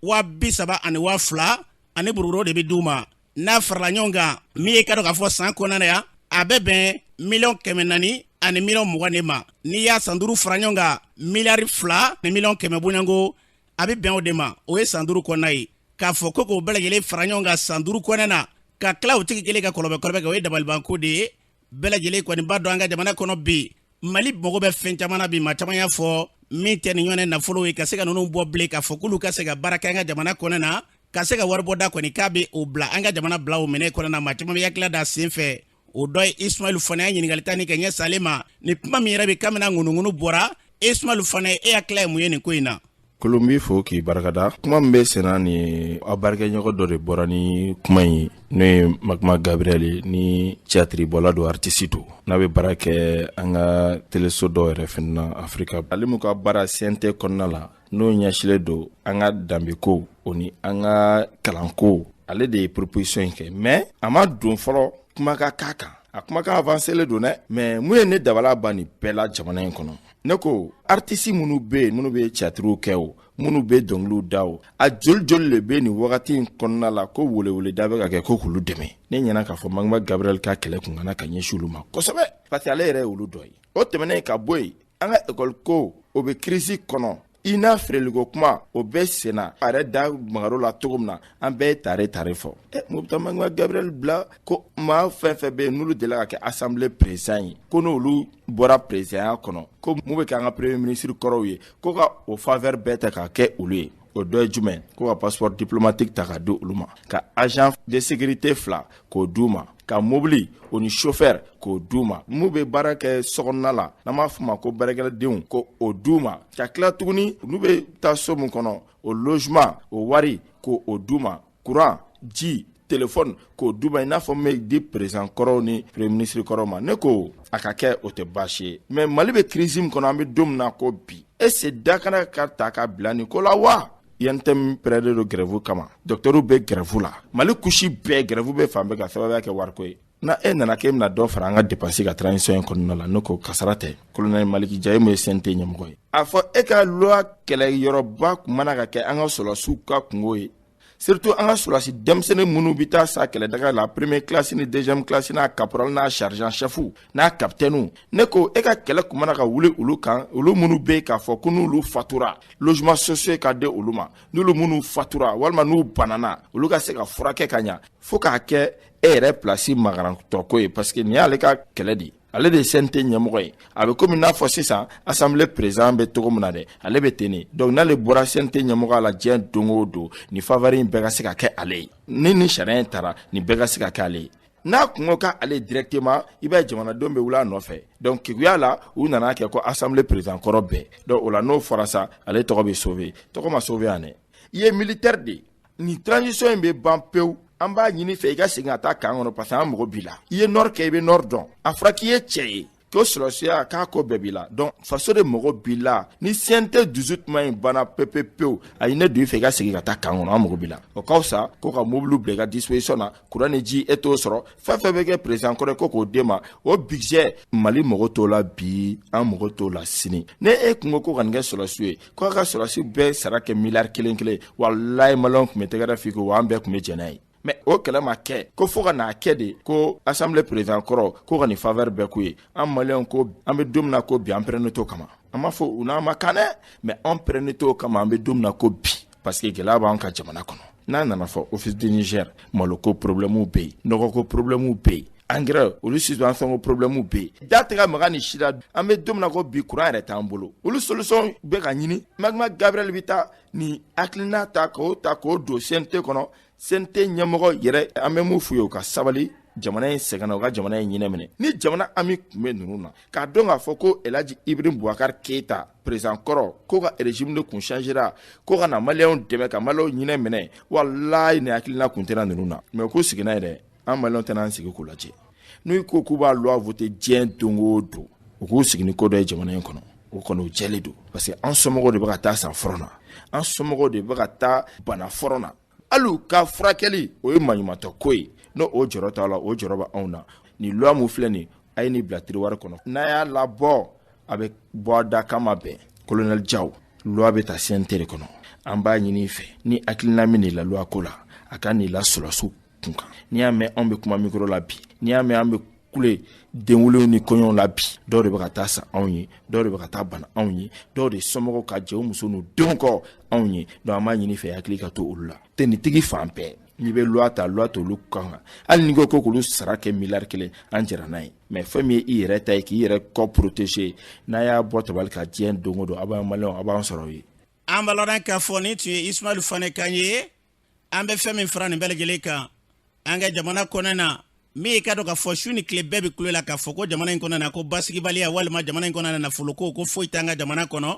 1,32 ani buruburu de bɛ d'u ma n'a farala ɲɔgɔn kan min ye ka dɔn k'a fɔ san kɔnɔna yan a bɛ bɛn miliyɔn 400 ani miliyɔn 20 ma n'i y'a san 5 fara ɲɔgɔn kan miliyari 2 ni miliyɔn 100 bonyanko a bɛ bɛn o de ma o ye san 5 kɔnɔna ye k'a fɔ ko k'o bɛɛ lajɛlen fara ɲɔgɔn kan san 5 kɔnɔna na ka tila o tigi kelen ka kɔlɔbɛ kɛ o ye dabalibanko de ye bɛɛ lajɛlen kɔni b'a dɔn an ka jamana kɔnɔ bi Mali mago bɛ fɛn caman na bi maa caman y'a fɔ min tɛ nin ɲɔgɔnna nafolo ye ka se ka ninnu bɔ bilen k'a fɔ k'olu ka se ka baara kɛ an ka jamana kɔnɔ na ka se ka wari bɔda kɔni k'a bɛ o bila an ka jamana bila o minɛ kɔnɔ na maa caman bɛ hakili da sen fɛ o dɔ ye Ismail Fane a ɲininkali ta ni kɛ ɲɛ salen ma ni kuma min yɛrɛ bɛ kamina ŋunuŋunu bɔra Ismail Fane e hakili ye mun ye nin ko in na. Kolombi fo k'i barikada kuma min bɛ senna ni aw barikɛɲɔgɔn dɔ de bɔra ni kuma in ye n'o ye Maguma Gabriel ni théâtre bɔla don artiste to n'a bɛ baara kɛ an ka teleso dɔw yɛrɛ fɛnɛ na Afrika ale mu ka baara CNT kɔnɔna la n'o ɲɛsilen don an ka danbeko o ni an ka kalanko ale de ye proposition in kɛ mais a ma don fɔlɔ kumakan k'a kan a kumakan avancelen don dɛ mais mun ye ne dabala ban nin bɛɛ la jamana in kɔnɔ ne ko artiste minnu bɛ yen minnu bɛ théâtre kɛ o minnu bɛ dɔnkiliw da o a joli de bɛ nin wagati in kɔnɔna la ko weleweleda bɛ ka kɛ ko k'olu dɛmɛ ne ɲɛna k'a fɔ Maguma Gabriel ka kɛlɛ kun kana ka ɲɛsin olu ma kosɛbɛ parce que ale yɛrɛ ye olu dɔ ye o tɛmɛnen ka bɔ yen an ka école ko o bɛ crise kɔnɔ i n'a feereliko kuma o bɛɛ senna a yɛrɛ da magaro la cogo min na an bɛɛ ye tare fɔ mo bɛ taa Maguma Gabriel bila ko maa fɛn fɛn bɛ yen n'olu delila ka kɛ assemblée président ye ko n'olu bɔra présidenya kɔnɔ ko mun bɛ kɛ an ka premier ministre kɔrɔw ye ko ka o faveur bɛɛ ta k'a kɛ olu ye o dɔ ye jumɛn ko ka passeport diplomatique ta k'a di olu ma ka agent de sécurité 2 k'o d'u ma ka mobili o ni chauffeur k'o d'u ma mun bɛ baara kɛ sokɔnɔna la n'an b'a fɔ ma ko baarakɛladenw ko o d'u ma ka tila tuguni n'u bɛ taa so min kɔnɔ o logement o wari k'o d'u ma courant ji téléphone k'o d'u ma i n'a fɔ n bɛ di président kɔrɔw ni premier ministre kɔrɔw ma ne ko a ka kɛ o tɛ baasi ye mais Mali bɛ crise min kɔnɔ an bɛ don min na ko bi est-ce que dakana ka ta ka bila nin ko la wa INTM période de grève kama docteur bɛ grève la Mali kusi bɛɛ grève bɛ fan bɛɛ ka sababuya kɛ wariko ye na e nana k'e bɛna dɔ fara an ka dépense ka transition in kɔnɔna la ne ko kasara tɛ colonel Maliki Jaye mun ye CNT ɲɛmɔgɔ ye a fɔ e ka loi kɛlɛyɔrɔba kun mana ka kɛ an ka sɔrɔdasiw ka kungo ye surtout an ka sɔrɔdasi denmisɛnnin minnu bɛ taa sa kɛlɛdaga la première classe ni deuxième classe n'a caporal n'a sergent chef n'a capitaine ne ko e ka kɛlɛ kun mana ka wuli olu kan olu minnu bɛ k'a fɔ ko n'olu fatura logement social ka di olu ma n'olu minnu fatura walima n'u banana olu ka se ka furakɛ ka ɲa fo k'a kɛ e yɛrɛ place magarantɔ ko ye parce que nin y'ale ka kɛlɛ de ale de CNT ɲɛmɔgɔ ye a bɛ komi n'a fɔ sisan assemblée président bɛ cogo min na dɛ ale bɛ ten de donc n'ale bɔra CNT ɲɛmɔgɔ la diɲɛ don o don nin faveur in bɛɛ ka se ka kɛ ale ye ni nin sariya in taara nin bɛɛ ka se ka kɛ ale ye n'a kun ko k'ale directement i b'a ye jamanadenw bɛ wuli a nɔfɛ donc keguya la u nana kɛ ko assemblée président kɔrɔ bɛɛ donc o la n'o fɔra sa ale tɔgɔ bɛ sauver tɔgɔ ma sauver yan dɛ i ye militaire de nin transition in bɛ ban pewu an b'a ɲini fɛ i ka segin ka taa kan kɔnɔ parce que an mago b'i la i ye nord kɛ i bɛ nord dɔn a fɔra k'i ye cɛ ye ko sɔrɔsiya k'a ko bɛɛ b'i la donc faso de mago b'i la ni CNT 18 ma in banna pepepewu a ye ne don i fɛ i ka segin ka taa kan kɔnɔ an mago b'i la o ka fisa ko ka mobile bila i ka disposition na courant ni ji e t'o sɔrɔ fɛn fɛn bɛ kɛ président kɔrɔ ko k'o d'e ma o budget Mali mago t'o la bi an mago t'o la sini ne e kun ko ka nin kɛ sɔrɔsi ye ko a ka sɔrɔsi bɛɛ sara kɛ miliyari kelen walayi maliyɛnw tun bɛ tɛgɛrɛ f'i ko wa an bɛɛ tun bɛ jɛn n'a ye mais o kɛlɛ ma kɛ ko fo ka n'a kɛ de ko assemblée président kɔrɔ ko ka nin faveur bɛɛ k'u ye an maliyɛnw ko an bɛ don min na ko bi an pɛrɛnnen t'o kama an m'a fɔ u n'an ma kan dɛ mais an pɛrɛnnen t'o kama an bɛ don min na ko bi parce que gɛlɛya b'an ka jamana kɔnɔ n'a nana fɔ office du Niger maloko problème bɛ yen nɔgɔko problème bɛ yen engrais olu situation ko problème bɛ yen da tɛ ka maga ni si la an bɛ don min na ko bi courant yɛrɛ t'an bolo olu solution bɛ ka ɲini Magma Gabriel bɛ taa ni hakilina ta k'o don CNT kɔnɔ CNT ɲɛmɔgɔ yɛrɛ an bɛ mun f'u ye u ka sabali jamana in sɛgɛnna u ka jamana in ɲinɛ minɛ ni jamana ami tun bɛ ninnu na k'a dɔn k'a fɔ ko Elhaji Ibrahim Boubacar Keita président kɔrɔ ko ka régime de kun changera ko ka na maliyɛnw dɛmɛ ka maliyɛnw ɲinɛ minɛ walayi ni hakilina kun tɛna ninnu na mais k'u siginna yɛrɛ an maliyɛnw tɛna an sigi k'u lajɛ n'u ko k'u b'a loi voter diɲɛ don o don u k'u sigi ni ko dɔ ye jamana in kɔnɔ o kɔni o jɛlen don parce que an somɔgɔw de bɛ ka taa san fɔrɔn na an somɔgɔw de bɛ ka taa bana fɔrɔn na hali ka furakɛli o ye maɲumatɔ ko ye n'o o jɔrɔ t'a la o jɔrɔ bɛ anw na ni loi mun filɛ nin a ye nin bila tiroir kɔnɔ n'a y'a labɔ a bɛ bɔ a da kama bɛn colonel Diaw loi bɛ ta CNT de kɔnɔ an b'a ɲini i fɛ ni hakilina min de la loi ko la a ka n'i la sɔrɔsiw kun kan n'i y'a mɛn anw bɛ kuma micro la bi n'i y'a mɛn an bɛ kule denwulenw ni kɔɲɔw la bi dɔw de bɛ ka taa sa anw ye dɔw de bɛ ka taa bana anw ye dɔw de somɔgɔw ka jɛ u muso n'u denw kɔ anw ye donc an b'a ɲini fɛ hakili ka to olu la tenitigi fan bɛɛ n'i bɛ loi ta loi t'olu kan kan hali n'i ko k'olu sara kɛ miliyari kelen an jɛra n'a ye mais fɛn min ye i yɛrɛ ta ye k'i yɛrɛ kɔ protéger n'a y'a bɔ tabali ka diɲɛ don o don a b'an maliyɛnw a b'an sɔrɔ o ye. an b'a lɔn k'a fɔ nin tun ye Ismail Fane kan ye an bɛ fɛn min fara nin bɛɛ lajɛlen kan an ka jamana kɔnɔ na min ye ka dɔn k'a fɔ su ni tile bɛɛ bɛ kulo la k'a fɔ ko jamana in kɔnɔ na ko basigibaliya walima jamana in kɔnɔ na nafolo ko foyi t'an ka jamana kɔnɔ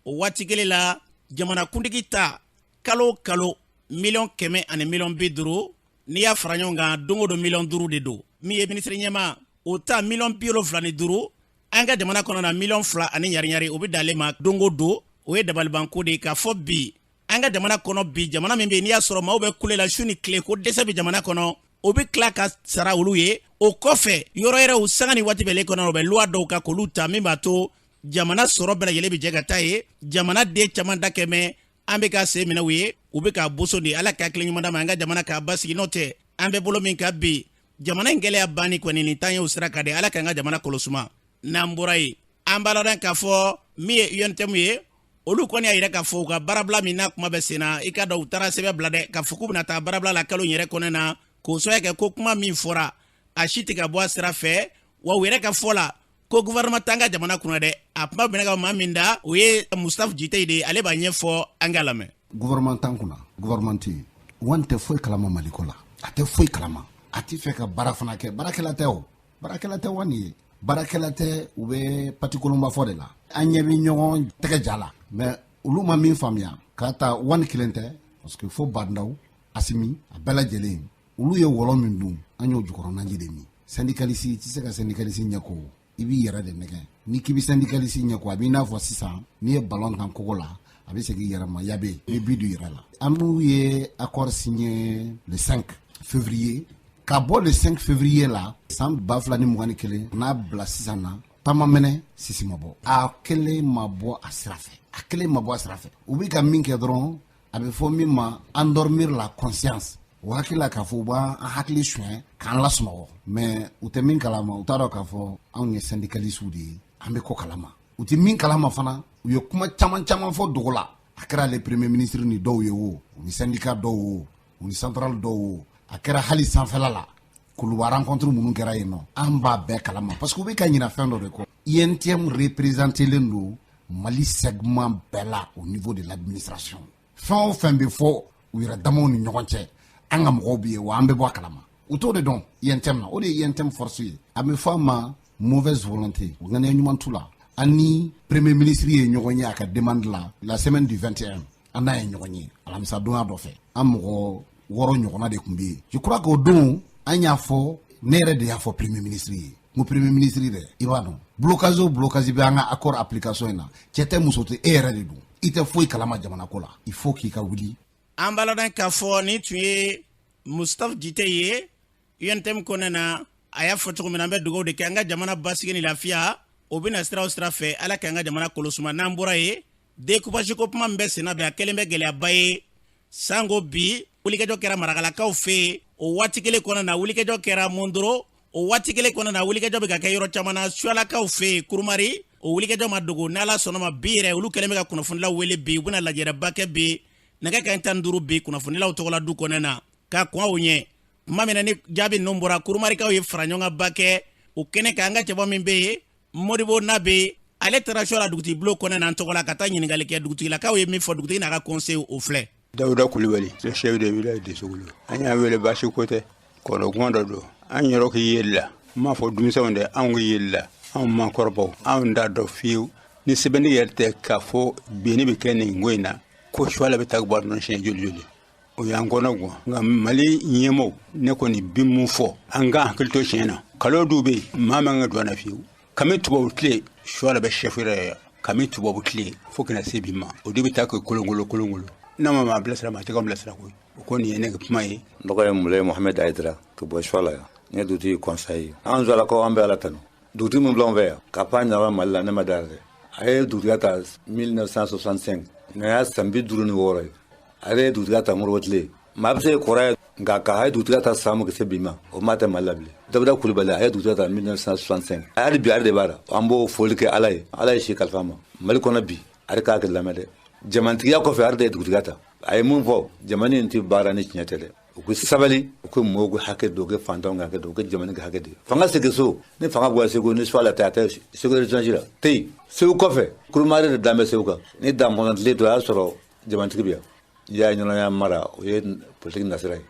o waati kelen la jamana kuntigi ta kalo o kalo 100 ani 50 n'i y'a fara ɲɔgɔn kan don o don 5 de don min ye ministre ɲɛma o ta 75 an ka jamana kɔnɔ na 2 ani ɲari o bɛ d'ale ma don o don o ye dabalibanko de ye k'a fɔ bi an ka jamana kɔnɔ bi jamana min bɛ n'i y'a sɔrɔ maaw bɛ kule la su ni tile ko dɛsɛ bɛ jamana kɔnɔ o bɛ tila ka sara olu ye o kɔfɛ yɔrɔ yɛrɛw sanga ni waati bɛɛ kɔnɔ o bɛ loi dɔw ka k'olu ta min b'a to jamana sɔrɔ bɛɛ lajɛlen bɛ jɛ ka taa ye jamana den caman da kɛmɛ an bɛ ka se minɛ u ye u bɛ ka boso de ala ka hakili ɲuman d'a ma an ka jamana k'a basigi n'o tɛ an bɛ bolo min ka bi jamana in gɛlɛya banni kɔni nin tan ye o sira ka di ala k'an ka jamana kɔlɔsuma n'an bɔra yen an b'a lɔn k'a fɔ min ye UNTM ye olu kɔni y'a yira k'a fɔ u ka baarabila min n'a kuma bɛ sen na i ka dɔn u taara sɛbɛn bila dɛ k'a fɔ k'u bɛna taa baarabila la kalo yɛrɛ kɔnɔ na k'o sɔrɔ kɛ ko kuma min fɔra a si tɛ ka bɔ a sira fɛ wa u yɛrɛ ka fɔ la ko gouvernement t'an ka jamana kunna dɛ a kuma bɛna ka maa min da o ye Mustapha Jite de ale b'a ɲɛfɔ an ka lamɛn. Gouvernement t'an kunna gouvernement tɛ wan tɛ foyi kalama Mali ko la a tɛ foyi kalama a tɛ fɛ ka baara fana kɛ baarakɛla tɛ o baarakɛla tɛ wani ye baarakɛla tɛ u bɛ pati kolonba fɔ de la an ɲɛ bɛ ɲɔgɔn tɛgɛ ja la mais olu ma min faamuya k'a ta wani kelen tɛ parce que fo Bandaw Asimi a bɛɛ lajɛlen olu ye wɔlɔ min dun an y'o jukɔrɔ naji de min syndicaliste i tɛ se ka syndicaliste ɲɛko i b'i yɛrɛ de nɛgɛ ni k'i bɛ syndicaliste ɲɛko a b'i n'a fɔ sisan n'i ye ballon tan kogo la a bɛ segin i yɛrɛ ma yabe i b'i du yɛrɛ la an n'u ye accord signé le 5 février ka bɔ le 5 février la san 2021 n'a bila sisan na taama mɛnɛ sisi ma bɔ a kelen ma bɔ a sira fɛ a kelen ma bɔ a sira fɛ u bɛ ka min kɛ dɔrɔn a bɛ fɔ min ma endormir la conscience o hakilila k'a fɔ u b'an hakili soɲɛ k'an lasunɔgɔ mais u tɛ min kalama u t'a dɔn k'a fɔ anw ye syndicalistes de ye an bɛ ko kalama u tɛ min kalama fana u ye kuma caman fɔ dogo la a kɛra ale premier ministre ni dɔw ye o u ni syndicat dɔw o u ni central dɔw o a kɛra hali sanfɛla la kuluba rencontre minnu kɛra yen nɔ an b'a bɛɛ kalama parce que u bɛ ka ɲina fɛn dɔ de kɔ INTM représentelen don Mali segment bɛɛ la au niveau de l'administration fɛn o fɛn bɛ fɔ u yɛrɛ damaw ni ɲɔgɔn cɛ an ka mɔgɔw bɛ yen wa an bɛ bɔ a kalama u t'o de dɔn INTM na o de ye INTM force ye a bɛ fɔ a ma mauvaise volonté o ŋaniya ɲuman t'u la an ni premier ministre ye ɲɔgɔn ye a ka demande la semaine du 21 an n'a ye ɲɔgɔn ye alamisa donya dɔ fɛ an mɔgɔ 6 ɲɔgɔnna de tun bɛ yen je crois qu'o don an y'a fɔ ne yɛrɛ de y'a fɔ premier ministre ye mon premier ministre de i b'a dɔn blocage o blocage bɛ an ka accord application in na cɛ tɛ muso tɛ e yɛrɛ de don i tɛ foyi kalama jamana ko la il faut k'i ka wuli an baladan k'a fɔ ni tun ye Mustapha Jite ye UNTM kɔnɔna na a y'a fɔ cogo min na an bɛ dugawu de kɛ an ka jamana basigi ni lafiya o bɛna sira o sira fɛ ala k'an ka jamana kɔlɔsuma n'an bɔra ye découpage ko kuma min bɛ senna bɛ a kɛlen bɛ gɛlɛyaba ye sango bi wulikɛjɔ kɛra marakalakaw fɛ o waati kelen kɔnɔna na wulikɛjɔ kɛra Mondoro o waati kelen kɔnɔna na wulikɛjɔ bɛ ka kɛ yɔrɔ caman na sualakaw fɛ Kurumari o wulikɛjɔ ma dogo n'ala sɔnna ma bi yɛrɛ olu kɛlen bɛ ka kunnafonilaw wele bi u bɛna lajɛrɛba kɛ bi nɛgɛ kanɲɛ 15 bi kunnafonilaw tɔgɔla du kɔnɔna na k'a kɔn aw ɲɛ kuma min na ni jaabi ninnu bɔra Kurumarikaw ye fara ɲɔgɔn kan ba kɛ o kɛnɛ kan an ka cɛbɔ min bɛ yen Modibo Nabe ale taara suala dugutigi bulon kɔnɔna na tɔgɔ la ka taa ɲininkali kɛ dugutigilakaw ye min fɔ dugutigi n'a ka conseil o filɛ Dawuda Kulibali le chef de village de Sogolo an y'a wele baasi ko tɛ kɔrɔ kuma dɔ don an yɔrɔ k'i yeli la m'a fɔ dumisɛnw dɛ anw k'i yeli la anw maakɔrɔbaw anw t'a dɔn fiyewu ni sɛbɛnni yɛrɛ tɛ k'a fɔ benni bɛ kɛ nin ko in na ko suala bɛ taa bɔ nɔ siɲɛ joli joli o y'an kɔnɔ guwan nka Mali ɲɛmɔgɔw ne kɔni bi mun fɔ an ka hakili to siɲɛ na kalo dɔw bɛ yen maa man ka don a la fiyewu kami tubabu tile suala bɛ chef yɛrɛ kami tubabu tile fo kana se bi ma o de bɛ taa kɛ kolongolo n'a ma bilasira ma a tɛ ka bilasira koyi o kɔni ye ne ka kuma ye n tɔgɔ ye Mule Mohamed Aidara ka bɔ Suala yan n ye dugutigi conseil an Sualakaw an bɛ Ala tanu dugutigi min bila an fɛ yan campagne na Mali la ne ma da yɛrɛ a ye dugutigiya ta 1965 na y'a san 56 ye ale ye dugutigiya ta Modibo tile maa bɛ se kɔrɔ ye nka k'a ye dugutigiya ta san mun ka se bi ma o maa tɛ Mali la bilen Dawuda Kulibali a ye dugutigiya ta 1965 hali bi ale de b'a la an b'o foli kɛ Ala ye si kalifa ma Mali kɔnɔ bi ale k'a kɛ lamɛn dɛ jamanatigiya kɔfɛ ale de ye dugutigiya ta a ye mun fɔ jamana in tɛ baara ni tiɲɛ tɛ dɛ u ko sabali u ko mɔgɔw ko hakɛ don u ko fantanw ka hakɛ don u ko jamana ka hakɛ don fanga segin so ni fanga bɔra Segu ni Suala tɛ a tɛ Segu région la tɛ yen Segu kɔfɛ Kurumari de dan bɛ Segu kan ni dan kɔnɔntile to a y'a sɔrɔ jamanatigi bɛ yan i y'a ɲɔgɔnya mara o ye politique nasira ye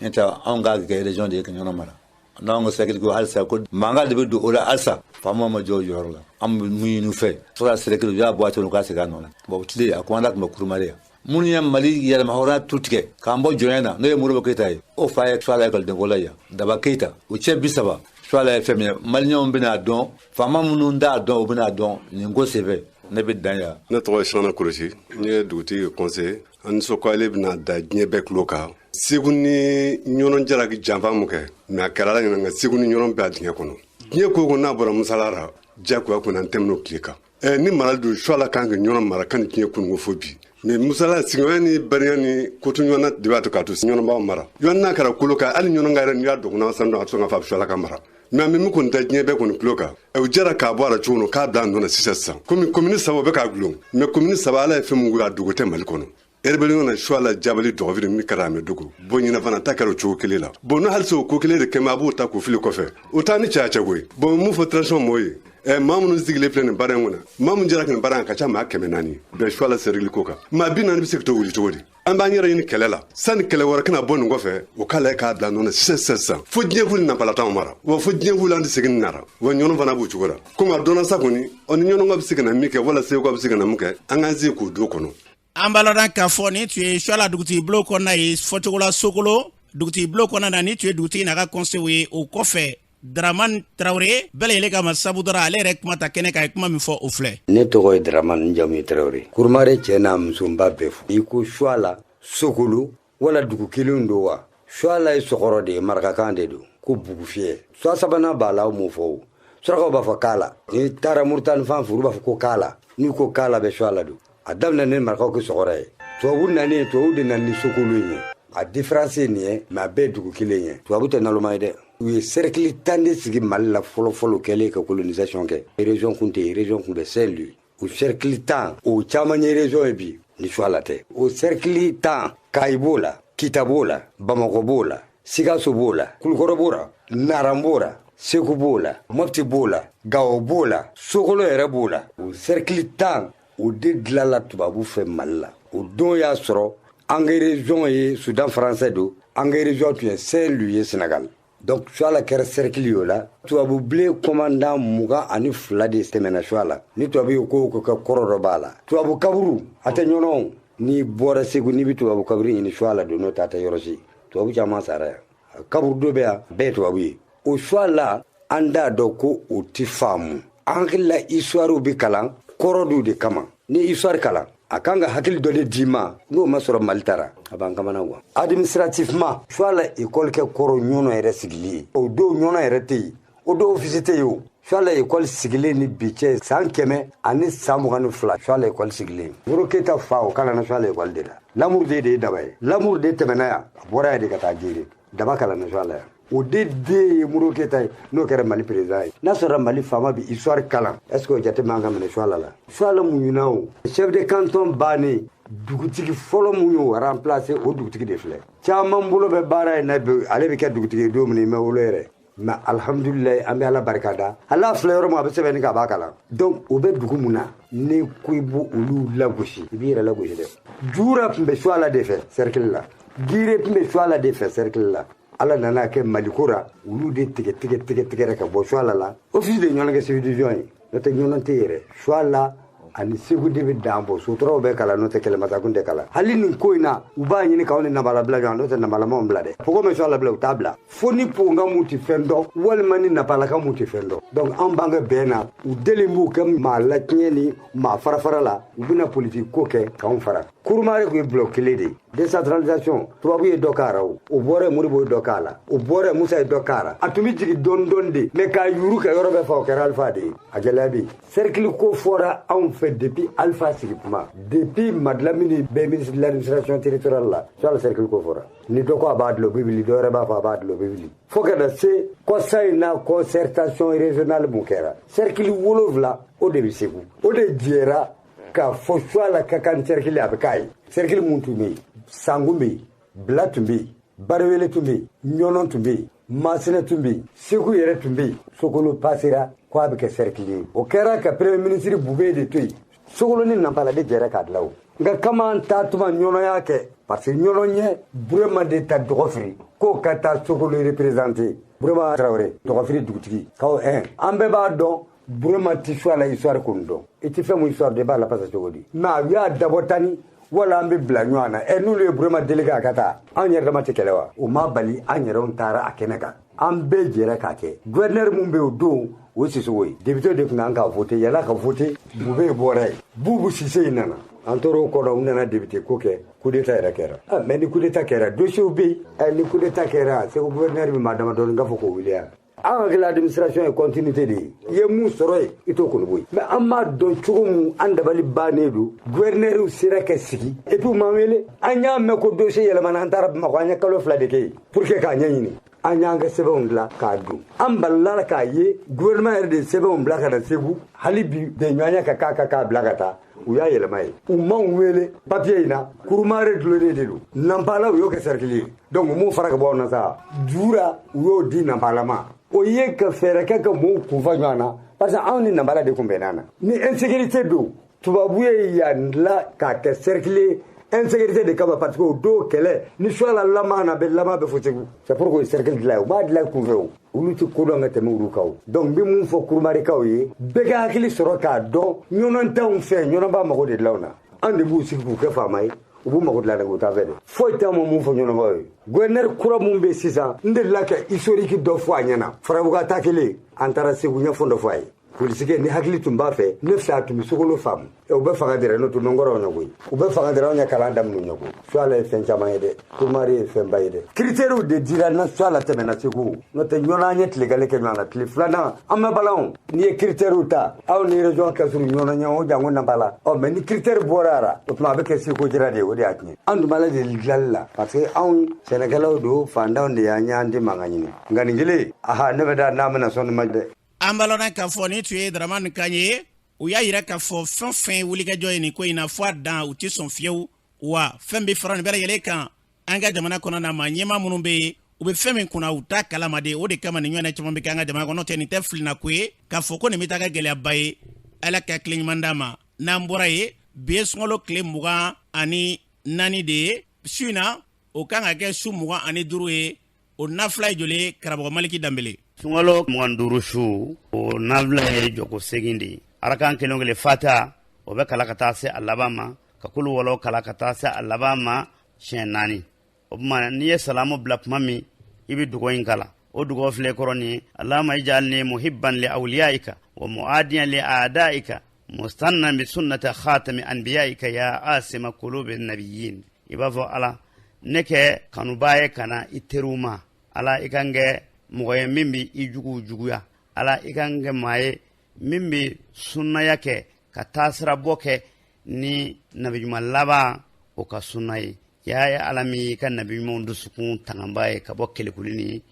n'o tɛ anw ka kɛ région de ye ka ɲɔgɔn mara n'anw ko sɛgɛli ko halisa ko mankan de bɛ don o la halisa faamaw ma jɔ o jɔyɔrɔ la an bɛ mun ɲini u fɛ fo ka sɛgɛli u y'a bɔ a cogo k'a segin a nɔ la bon tile a commanda tun bɛ Kurumari yan minnu ye Mali yɛlɛma hɔrɔnya tu tigɛ k'an bɔ jɔnya na n'o ye Modibo Keyita ye o fa ye Suala ekɔlidenko la yan Daba Keyita o cɛ 30 Suala ye fɛn min ye Maliyɛnw bɛna dɔn faama minnu t'a dɔn o bɛna dɔn nin ko senfɛ ne bɛ dan yan. Ne tɔgɔ ye Suana Kolosi n ye dugutigi conseiller an nisɔngoya ale bɛna da diɲɛ bɛɛ tulo kan Segu ni ɲɔnɔ jara janfa mun kɛ mais a kɛra la ɲɛna nka Segu ni ɲɔnɔ bɛ a diɲɛ kɔnɔ diɲɛ ko ko n'a bɔra musala la diyagoya kɔni an tɛmɛn'o tile kan ni mara don Suala kan ka ɲɔnɔ mara kan ni diɲɛ kununko fo bi mais musala sigiɲɔgɔnya ni bariya ni koto ɲɔgɔnna de b'a to k'a to ɲɔnɔ b'aw mara ɲɔgɔn n'a kɛra kolo kan hali ɲɔnɔ ka yɛrɛ n'i y'a dɔgɔnna san dɔn a bɛ sɔn ka fɔ a bɛ Suala ka mara mais an bɛ min kɔni ta diɲɛ bɛɛ kɔni tulo kan o jara k'a bɔ a la cogo min k'a bila a nɔ na sisan komi commune 3 o bɛ k'a gulon mais commune 3 Ala ye fɛn mun kɛ a dogo tɛ Mali kɔnɔ rébellion na Suala Jabali Dɔgɔfiri min kɛra Amɛdogo bon ɲina fana ta kɛra o cogo kelen la bon no halisa o ko kelen de kɛmɛ a b'o ta k'o fili kɔfɛ o t'a ni cɛya cɛko ye bon mun fɔ transition mɔgɔw ye maa minnu sigilen filɛ nin baara in kɔnɔ maa min jɛra nin baara in ka ca maa 400 bɛn Suala sɛrigili ko kan maa 40 bɛ se ka to wuli cogo di an b'an yɛrɛ ɲini kɛlɛ la sani kɛlɛ wɛrɛ kana bɔ nin kɔfɛ o k'a lajɛ k'a bila nɔ na sisan fo diɲɛ fuli napala t'anw mara wa fo diɲɛ fuli an tɛ segin nara wa ɲɔnɔ fana b'o cogo la komi a dɔnna sa kɔni ɔ ni ɲɔnɔ ka bɛ se ka na min kɛ wala Segu ka bɛ se ka na mun kɛ an k'an se k'o don kɔnɔ an baladan k'a fɔ ni tun ye Suala dugutigi bulon kɔnɔna ye fɔcogo la Sogolo dugutigi bulon kɔnɔna na ni tun ye dugutigi n'a ka conseil ye o kɔfɛ Dramane Traoré bɛɛ lajɛlen ka masabu dɔrɔn ale yɛrɛ kuma ta kɛnɛ kan a ye kuma min fɔ o filɛ ne tɔgɔ ye Dramane Njamu Traoré Kurumari cɛ n'a muso n b'a bɛɛ fo i ko Suala Sogolo wala dugu kelen don wa Suala ye sɔgɔrɔ de ye marakakan de don ko bugufiyɛ Suala sabanan b'a la o m'o fɔ o surakaw b'a fɔ k'a la ni taara Muritani fan fɛ olu b'a fɔ ko k'a la n'i ko k'a la bɛ Suala don a daminɛ ne marakaw kɛ sɔgɔrɔ ye tubabu nani tubabu de nana ni Sogolo ye a différence ye nin ye mais a bɛɛ ye dugu kelen ye tubabu tɛ naloma ye dɛ u ye cercle 10 de sigi Mali la fɔlɔ kɛlen ka colonisation kɛ région kun tɛ région kun bɛ Saint-Louis o cercle 10 o caman ye région ye bi ni Suala tɛ o cercle 10 Kayi b'o la Kita b'o la Bamakɔ b'o la Sikaso b'o la Kulukɔrɔ b'o la Naran b'o la Segu b'o la Mopti b'o la Gao b'o la Sogolo yɛrɛ b'o la o cercle 10 o de dilanla tubabu fɛ Mali la o don y'a sɔrɔ an ka région ye Soudan français don an ka région tun ye Saint-Louis ye Sénégal donc Suala kɛra cercle y'o la tubabu bilen commandant 22 de tɛmɛna Suala ni tubabu ye ko kɛ kɔrɔ dɔ b'a la tubabu kaburu a tɛ ɲɔnɔ ni bɔra Segu n'i bɛ tubabu kaburu ɲini Suala don n'o tɛ a tɛ yɔrɔ si tubabu caman sara yan kaburu dɔ bɛ yan bɛɛ ye tubabu ye o Suala an t'a dɔn ko o ti faamu an hakilila histoire bi kalan kɔrɔ du de kama ni histoire kalan a kan ka hakili dɔ de d'i ma n'o ma sɔrɔ Mali tara a b'an kamana wa administrativement soit la école kɛ kɔrɔ ɲɔnɔ yɛrɛ sigili ye o don ɲɔnɔ yɛrɛ tɛ yen o don office tɛ yen o soit la école sigilen ni bi cɛ san 100 ani san 22 soit la école sigilen Modibo Keyita fa o kalanna soit la école de la Lamuru de ye daba ye Lamuru de tɛmɛna yan a bɔra yan de ka taa Jere daba kalanna soit la yan o de ye Modibo Keyita ye n'o kɛra Mali président ye n'a sɔrɔ Mali faama bi histoire kalan est ce que o jate man ka minɛ soit la soit la muɲuna o chef de canton bannen dugutigi fɔlɔ mun y'o remplacer o dugutigi de filɛ caman bolo bɛ baara in na ale bɛ kɛ dugutigi don min mɛ wolo yɛrɛ mais alhamdulillah an bɛ Ala barikada Ala filɛ yɔrɔ min a bɛ sɛbɛnni k'a b'a kalan donc o bɛ dugu mun na ni ko i b'o olu lagosi i b'i yɛrɛ lagosi dɛ Jura tun bɛ soit la de fɛ cercle la Gire tun bɛ soit la de fɛ cercle la Ala nana kɛ Maliko ra olu de tigɛ ka bɔ soit la office de ɲɔgɔn kɛ subdivision ye n'o tɛ ɲɔgɔn tɛ yɛrɛ soit la ani Segu de bɛ dan bɔ sotɔrɔw bɛ kalan n'o tɛ kɛlɛmasakun tɛ kalan hali nin ko in na u b'a ɲini k'aw ni nabala bila ɲɔgɔn n'o tɛ nabalamaw bila dɛ pogo mɛ soit la bila u t'a bila fo ni pogogamu tɛ fɛn dɔn walima ni nabalakamu tɛ fɛn dɔn donc an b'an ka bɛn na u deli b'u kɛ maa latiɲɛ ni maa farafara la u bɛna politique ko kɛ k'anw fara Kurumare kun ye bloc kelen de ye décentralisation tubabu ye dɔ k'a la o bɔra Modibo ye dɔ k'a la o bɔra Musa ye dɔ k'a la a tun bɛ jigin dɔɔni dɔɔni de mais k'a yuru ka yɔrɔ bɛɛ fa o kɛra Alpha de ye a gɛlɛya bɛ yen cercle ko fɔra anw fɛ depuis Alpha sigi kuma depuis Madlamini bɛɛ ministre de l'administration territoriale la soit le cercle ko fɔra ni dɔ ko a b'a dilan o bɛ wuli dɔ wɛrɛ b'a fɔ a b'a dilan o bɛ wuli fo ka na se kɔsa in na concertation régionale mun kɛra cercle 7 o de bɛ Segu o de jɛra ka fɔ soit la ka kan cercle a bɛ k'a ye cercle mun tun bɛ yen Sangun bɛ yen Bila tun bɛ yen Bariwele tun bɛ yen Ɲɔnɔ tun bɛ yen Masina tun bɛ yen Segu yɛrɛ tun bɛ yen Sokolo passera k'a bɛ kɛ cercle ye o kɛra ka premier ministre Bube de to yen Sokolo ni Nampala de jɛra k'a dilan o nka kama an taa tuma Ɲɔnɔ y'a kɛ parce que Ɲɔnɔ ɲɛ Burema de ta Dɔgɔfiri k'o ka taa Sokolo représenter Burema Traoré Dɔgɔfiri dugutigi k'aw an bɛɛ b'a dɔn Burema tɛ soit la histoire kun dɔn i tɛ fɛn mun histoire de b'a la pasa cogo di mais a y'a dabɔ tani wala an bɛ bila ɲɔgɔn na n'olu ye Burema délégué a ka taa an yɛrɛ dama tɛ kɛlɛ wa o ma bali an yɛrɛw taara a kɛnɛ kan an bɛɛ jɛra k'a kɛ gouverneur mun bɛ o don o ye Sisogo ye député de tun kan ka voter yala ka voter Bube bɔra yen Bubu Sise in nana an tora o kɔnɔ u nana député ko kɛ coup d'état yɛrɛ kɛra mais ni coup d'état kɛra dossier bɛ yen ni coup d'état kɛra Segu gouverneur bɛ maa damadɔni n k'a fɔ k'o wuli yan an ka administration ye continuité de ye i ye mun sɔrɔ yen i t'o kɔni bɔ yen mais an b'a dɔn cogo min an dabali bannen don gouverneur sera ka sigi et puis u m'an wele an y'a mɛn ko dossier yɛlɛmana an taara Bamakɔ an ye kalo 2 de kɛ yen pour que k'a ɲɛɲini an y'an ka sɛbɛnw dilan k'a dun an balila k'a ye gouvernement yɛrɛ de sɛbɛnw bila ka na Segu hali bi bɛnɲɔgɔnya ka k'a bila ka taa u y'a yɛlɛma ye u m'anw wele papier in na Kurumare dulonnen de don Nampala u y'o kɛ cercle ye donc u m'u fara ka bɔ aw na sa Jura u y'o di Nampala ma o ye ka fɛɛrɛ kɛ ka mɔgɔw kunfa ɲɔgɔn na parce que anw ni Nampala de tun bɛnna na ni insécurité don tubabu ye yan la k'a kɛ cercle insécurité de kama parce que o don kɛlɛ ni soit la lama na bɛ lama bɛ fɔ Segu c'est pour que cercle dilan u b'a dilan kunfɛ o olu tɛ ko dɔn ka tɛmɛ olu kan o donc n bɛ mun fɔ Kurumarekaw ye bɛɛ ka hakili sɔrɔ k'a dɔn ɲɔnɔ t'anw fɛ ɲɔnɔ b'a mago de dilan o na an de b'u sigi k'u kɛ faama ye u b'u mago dilan u t'a fɛ dɛ foyi t'an ma mun fɔ ɲɔnɔnbaw ye gouverneur kura mun bɛ sisan n delila ka historique dɔ fɔ a ɲɛna farabuka ta kelen an taara Segu ɲɛfɔ dɔ fɔ a ye politique ni hakili tun b'a fɛ ne fɛ a tun bɛ Sokolo faamu u bɛ fanga dɛrɛ n'o tun nɔnkɔrɔw ɲɛ koyi u bɛ fanga dɛrɛ anw ye kalan daminɛ ɲɛ ko soit la ye fɛn caman ye dɛ Kurumare ye fɛnba ye dɛ critères de dira na soit la tɛmɛna Segu n'o tɛ ɲɔnɔ an ye tile kelen kɛ ɲɔgɔn na tile filanan an bɛ balanw n'i ye critères ta aw ni région ka surun ɲɔnɔ ɲɛ o janko Nampala mais ni critère bɔra la o tuma a bɛ kɛ Seko jira de ye o de y'a tiɲɛ an tun b'a la deli dilanli la parce que anw sɛnɛkɛlaw don fantanw de y'an y'an di mankan ɲini nka nin kelen ne bɛ da n'a bɛna sɔn nin ma dɛ an balona k'a fɔ ni tun ye Dramane Kaɲe u y'a yira k'a fɔ fɛn fɛn wulikajɔ ye nin ko in na fɔ a dan u tɛ sɔn fiyewu wa fɛn bɛ fara nin bɛɛ lajɛlen kan an ka jamana kɔnɔ na maa ɲɛmaa minnu bɛ yen u bɛ fɛn min kunna u t'a kalama de o de kama nin ɲɔgɔnna caman bɛ kɛ an ka jamana kɔnɔ tɛ nin tɛ filina ko ye k'a fɔ ko nin bɛ taa ka gɛlɛyaba ye Ala ka tile ɲuman d'a ma n'an bɔra ye bi ye sunkalo tile 24 de ye su in na o kan ka kɛ su 25 ye o nafila ye joli karamɔgɔ Maliki Danbele sunkalo 25 su o nafila ye jɔko 8 de ye arakan kelen kelen fata o bɛ kala ka taa se a laban ma ka kulu wɔlɔ kala ka taa se a laban ma siɲɛ 4 o tuma n'i ye salamu bila tuma min i bɛ dugawu in kala o dugo file koroni allahumma ij'alni muhibban li awliyaika wa muadiyan li a'daika mustannan bi sunnati khatami anbiyaika ya asima qulubi nabiyyin ibafo ala neke kanubaye kana iteruma ala ikange moye mimbi ijugu juguya ala ikange maye mimbi sunna yake katasra boke ni nabi laba o ka sunnaye ya alami kan nabi mundu sukun tangambaye ka bokkele kulini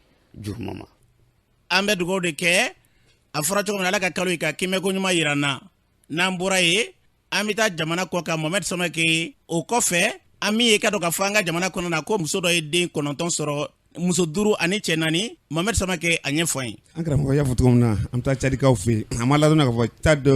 jurmama ambe dugo de ke afra cogo ala ka kalo ka kime ko nyuma yirana nambura ye amita jamana ko ka Mohamed Samake o kofe ami ka do ka fanga jamana kono na ko muso do e den kononton soro muso duru ani chenani Mohamed Samake anye foyin ankara mo ya futu na amta chadi ka fe amala do na ko tad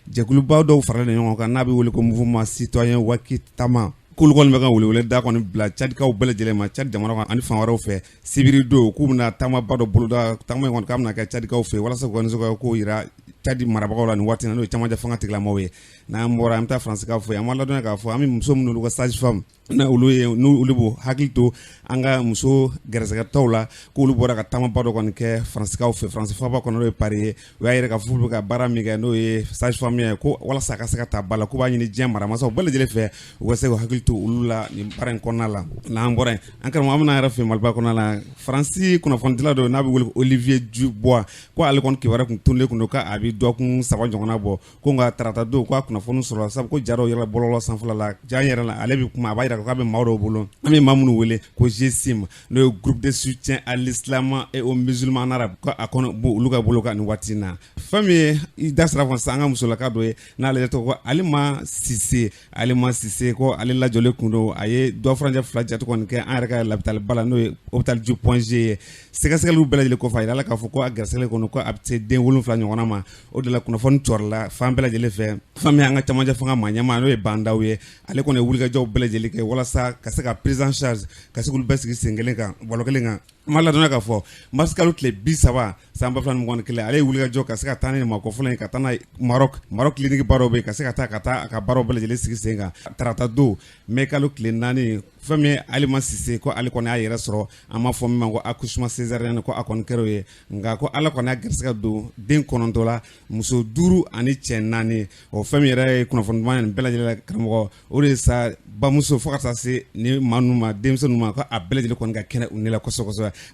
jekulu baw do farale nyon ka nabi woli ko mouvement citoyen wakitama kulukon be kan wele da kon bla chadikaw bele jele ma chad jamana ani fan waraw fe sibiri do ku na tama bado buluda tama kon kam na ka chadikaw fe wala so gon so ko ira chadi marabagaw la ni watina no chama ja fanga tigla mawe na mbora amta france ka fe amala do na ka fo ami muso mun ko sage femme na uluye nu ulubo hakilto anga muso gerzaga tawla ko ulu bora ka tama bado kon ke france ka fe france fa ba kon no pari wayre ka fu ka barami ga no e sage femme ko wala saka saka ta bala ko ba ni jemara ma so bele jele fe wo se ko hakilto ulula ni paren konala na mbora ankar mo amna rafi malba konala france kuna fondila do nabi wol Olivier Dubois ko al kon ki wara kun tunle kun ka abi do kun saba jongona bo ko nga trata do ko kuna fonu sura sab ko jaro yela bololo sanfula la janyera la alebi kuma bayra ko be mawdo bolo ami mamunu wele ko GSIM le groupe de soutien à l'islam et aux musulmans arabes ko akon bo luga bolo ka ni watina famille idasra fon sanga musula ka do na le to ko alima Cissé ko alila jole kundo aye do franja flaja to kon ke an reka l'hôpital bala no hôpital du point G segaselu belajele ko fayda la ka fo ko agersele ko ko abte den wolum fla nyona ma o de la kuno fon torla fam belajele fe fam ya nga chamaja fanga manyama no e bandawe ale ko ne wulga job belajele ke wala sa ka se ka prise en charge ka se kul besigi sengele ka bolo kelenga mala dona ka fo maskalu tle bisaba samba flan mo kele ale wulga job ka se ka tane ma ko fulen ka tana Maroc clinique barobe ka se ka ta ka baro belajele sigi senga trata do mekalo klenani fami alima Cissé ko ali kone ayere soro ama fo mi mango accouchement césarienne ko akon kero ye nga ko ala kone agerska do den konontola muso duru ani chenani o fami re kuno fondman belajele karamo o de sa ba muso fokata se ni manuma demsonuma ko abelajele kon ga kene unela koso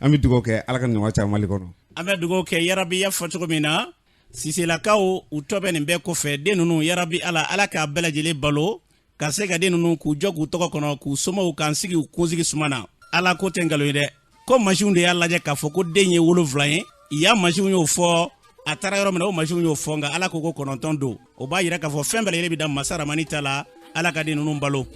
ami dugo ke ala kan wacha mali kono ame dugo ke yarabi ya foto mina Cissé la kawo utobe ni be ko fe denunu yarabi ala ka belajele balo ka se ka den nunu k'u jɔ k'u tɔgɔ kɔnɔ k'u somɔgɔw k'an sigi u kunsigi sumana ala ko tɛ nkalon ye dɛ ko masiw de y'a lajɛ k'a fɔ ko den ye 7 ye ya masiw y'o fɔ a taara yɔrɔ min na o masiw y'o fɔ nka ala ko ko 9 don o b'a yira k'a fɔ fɛn bɛɛ lajɛlen bɛ da masa ramani ta la ala ka den nunu balo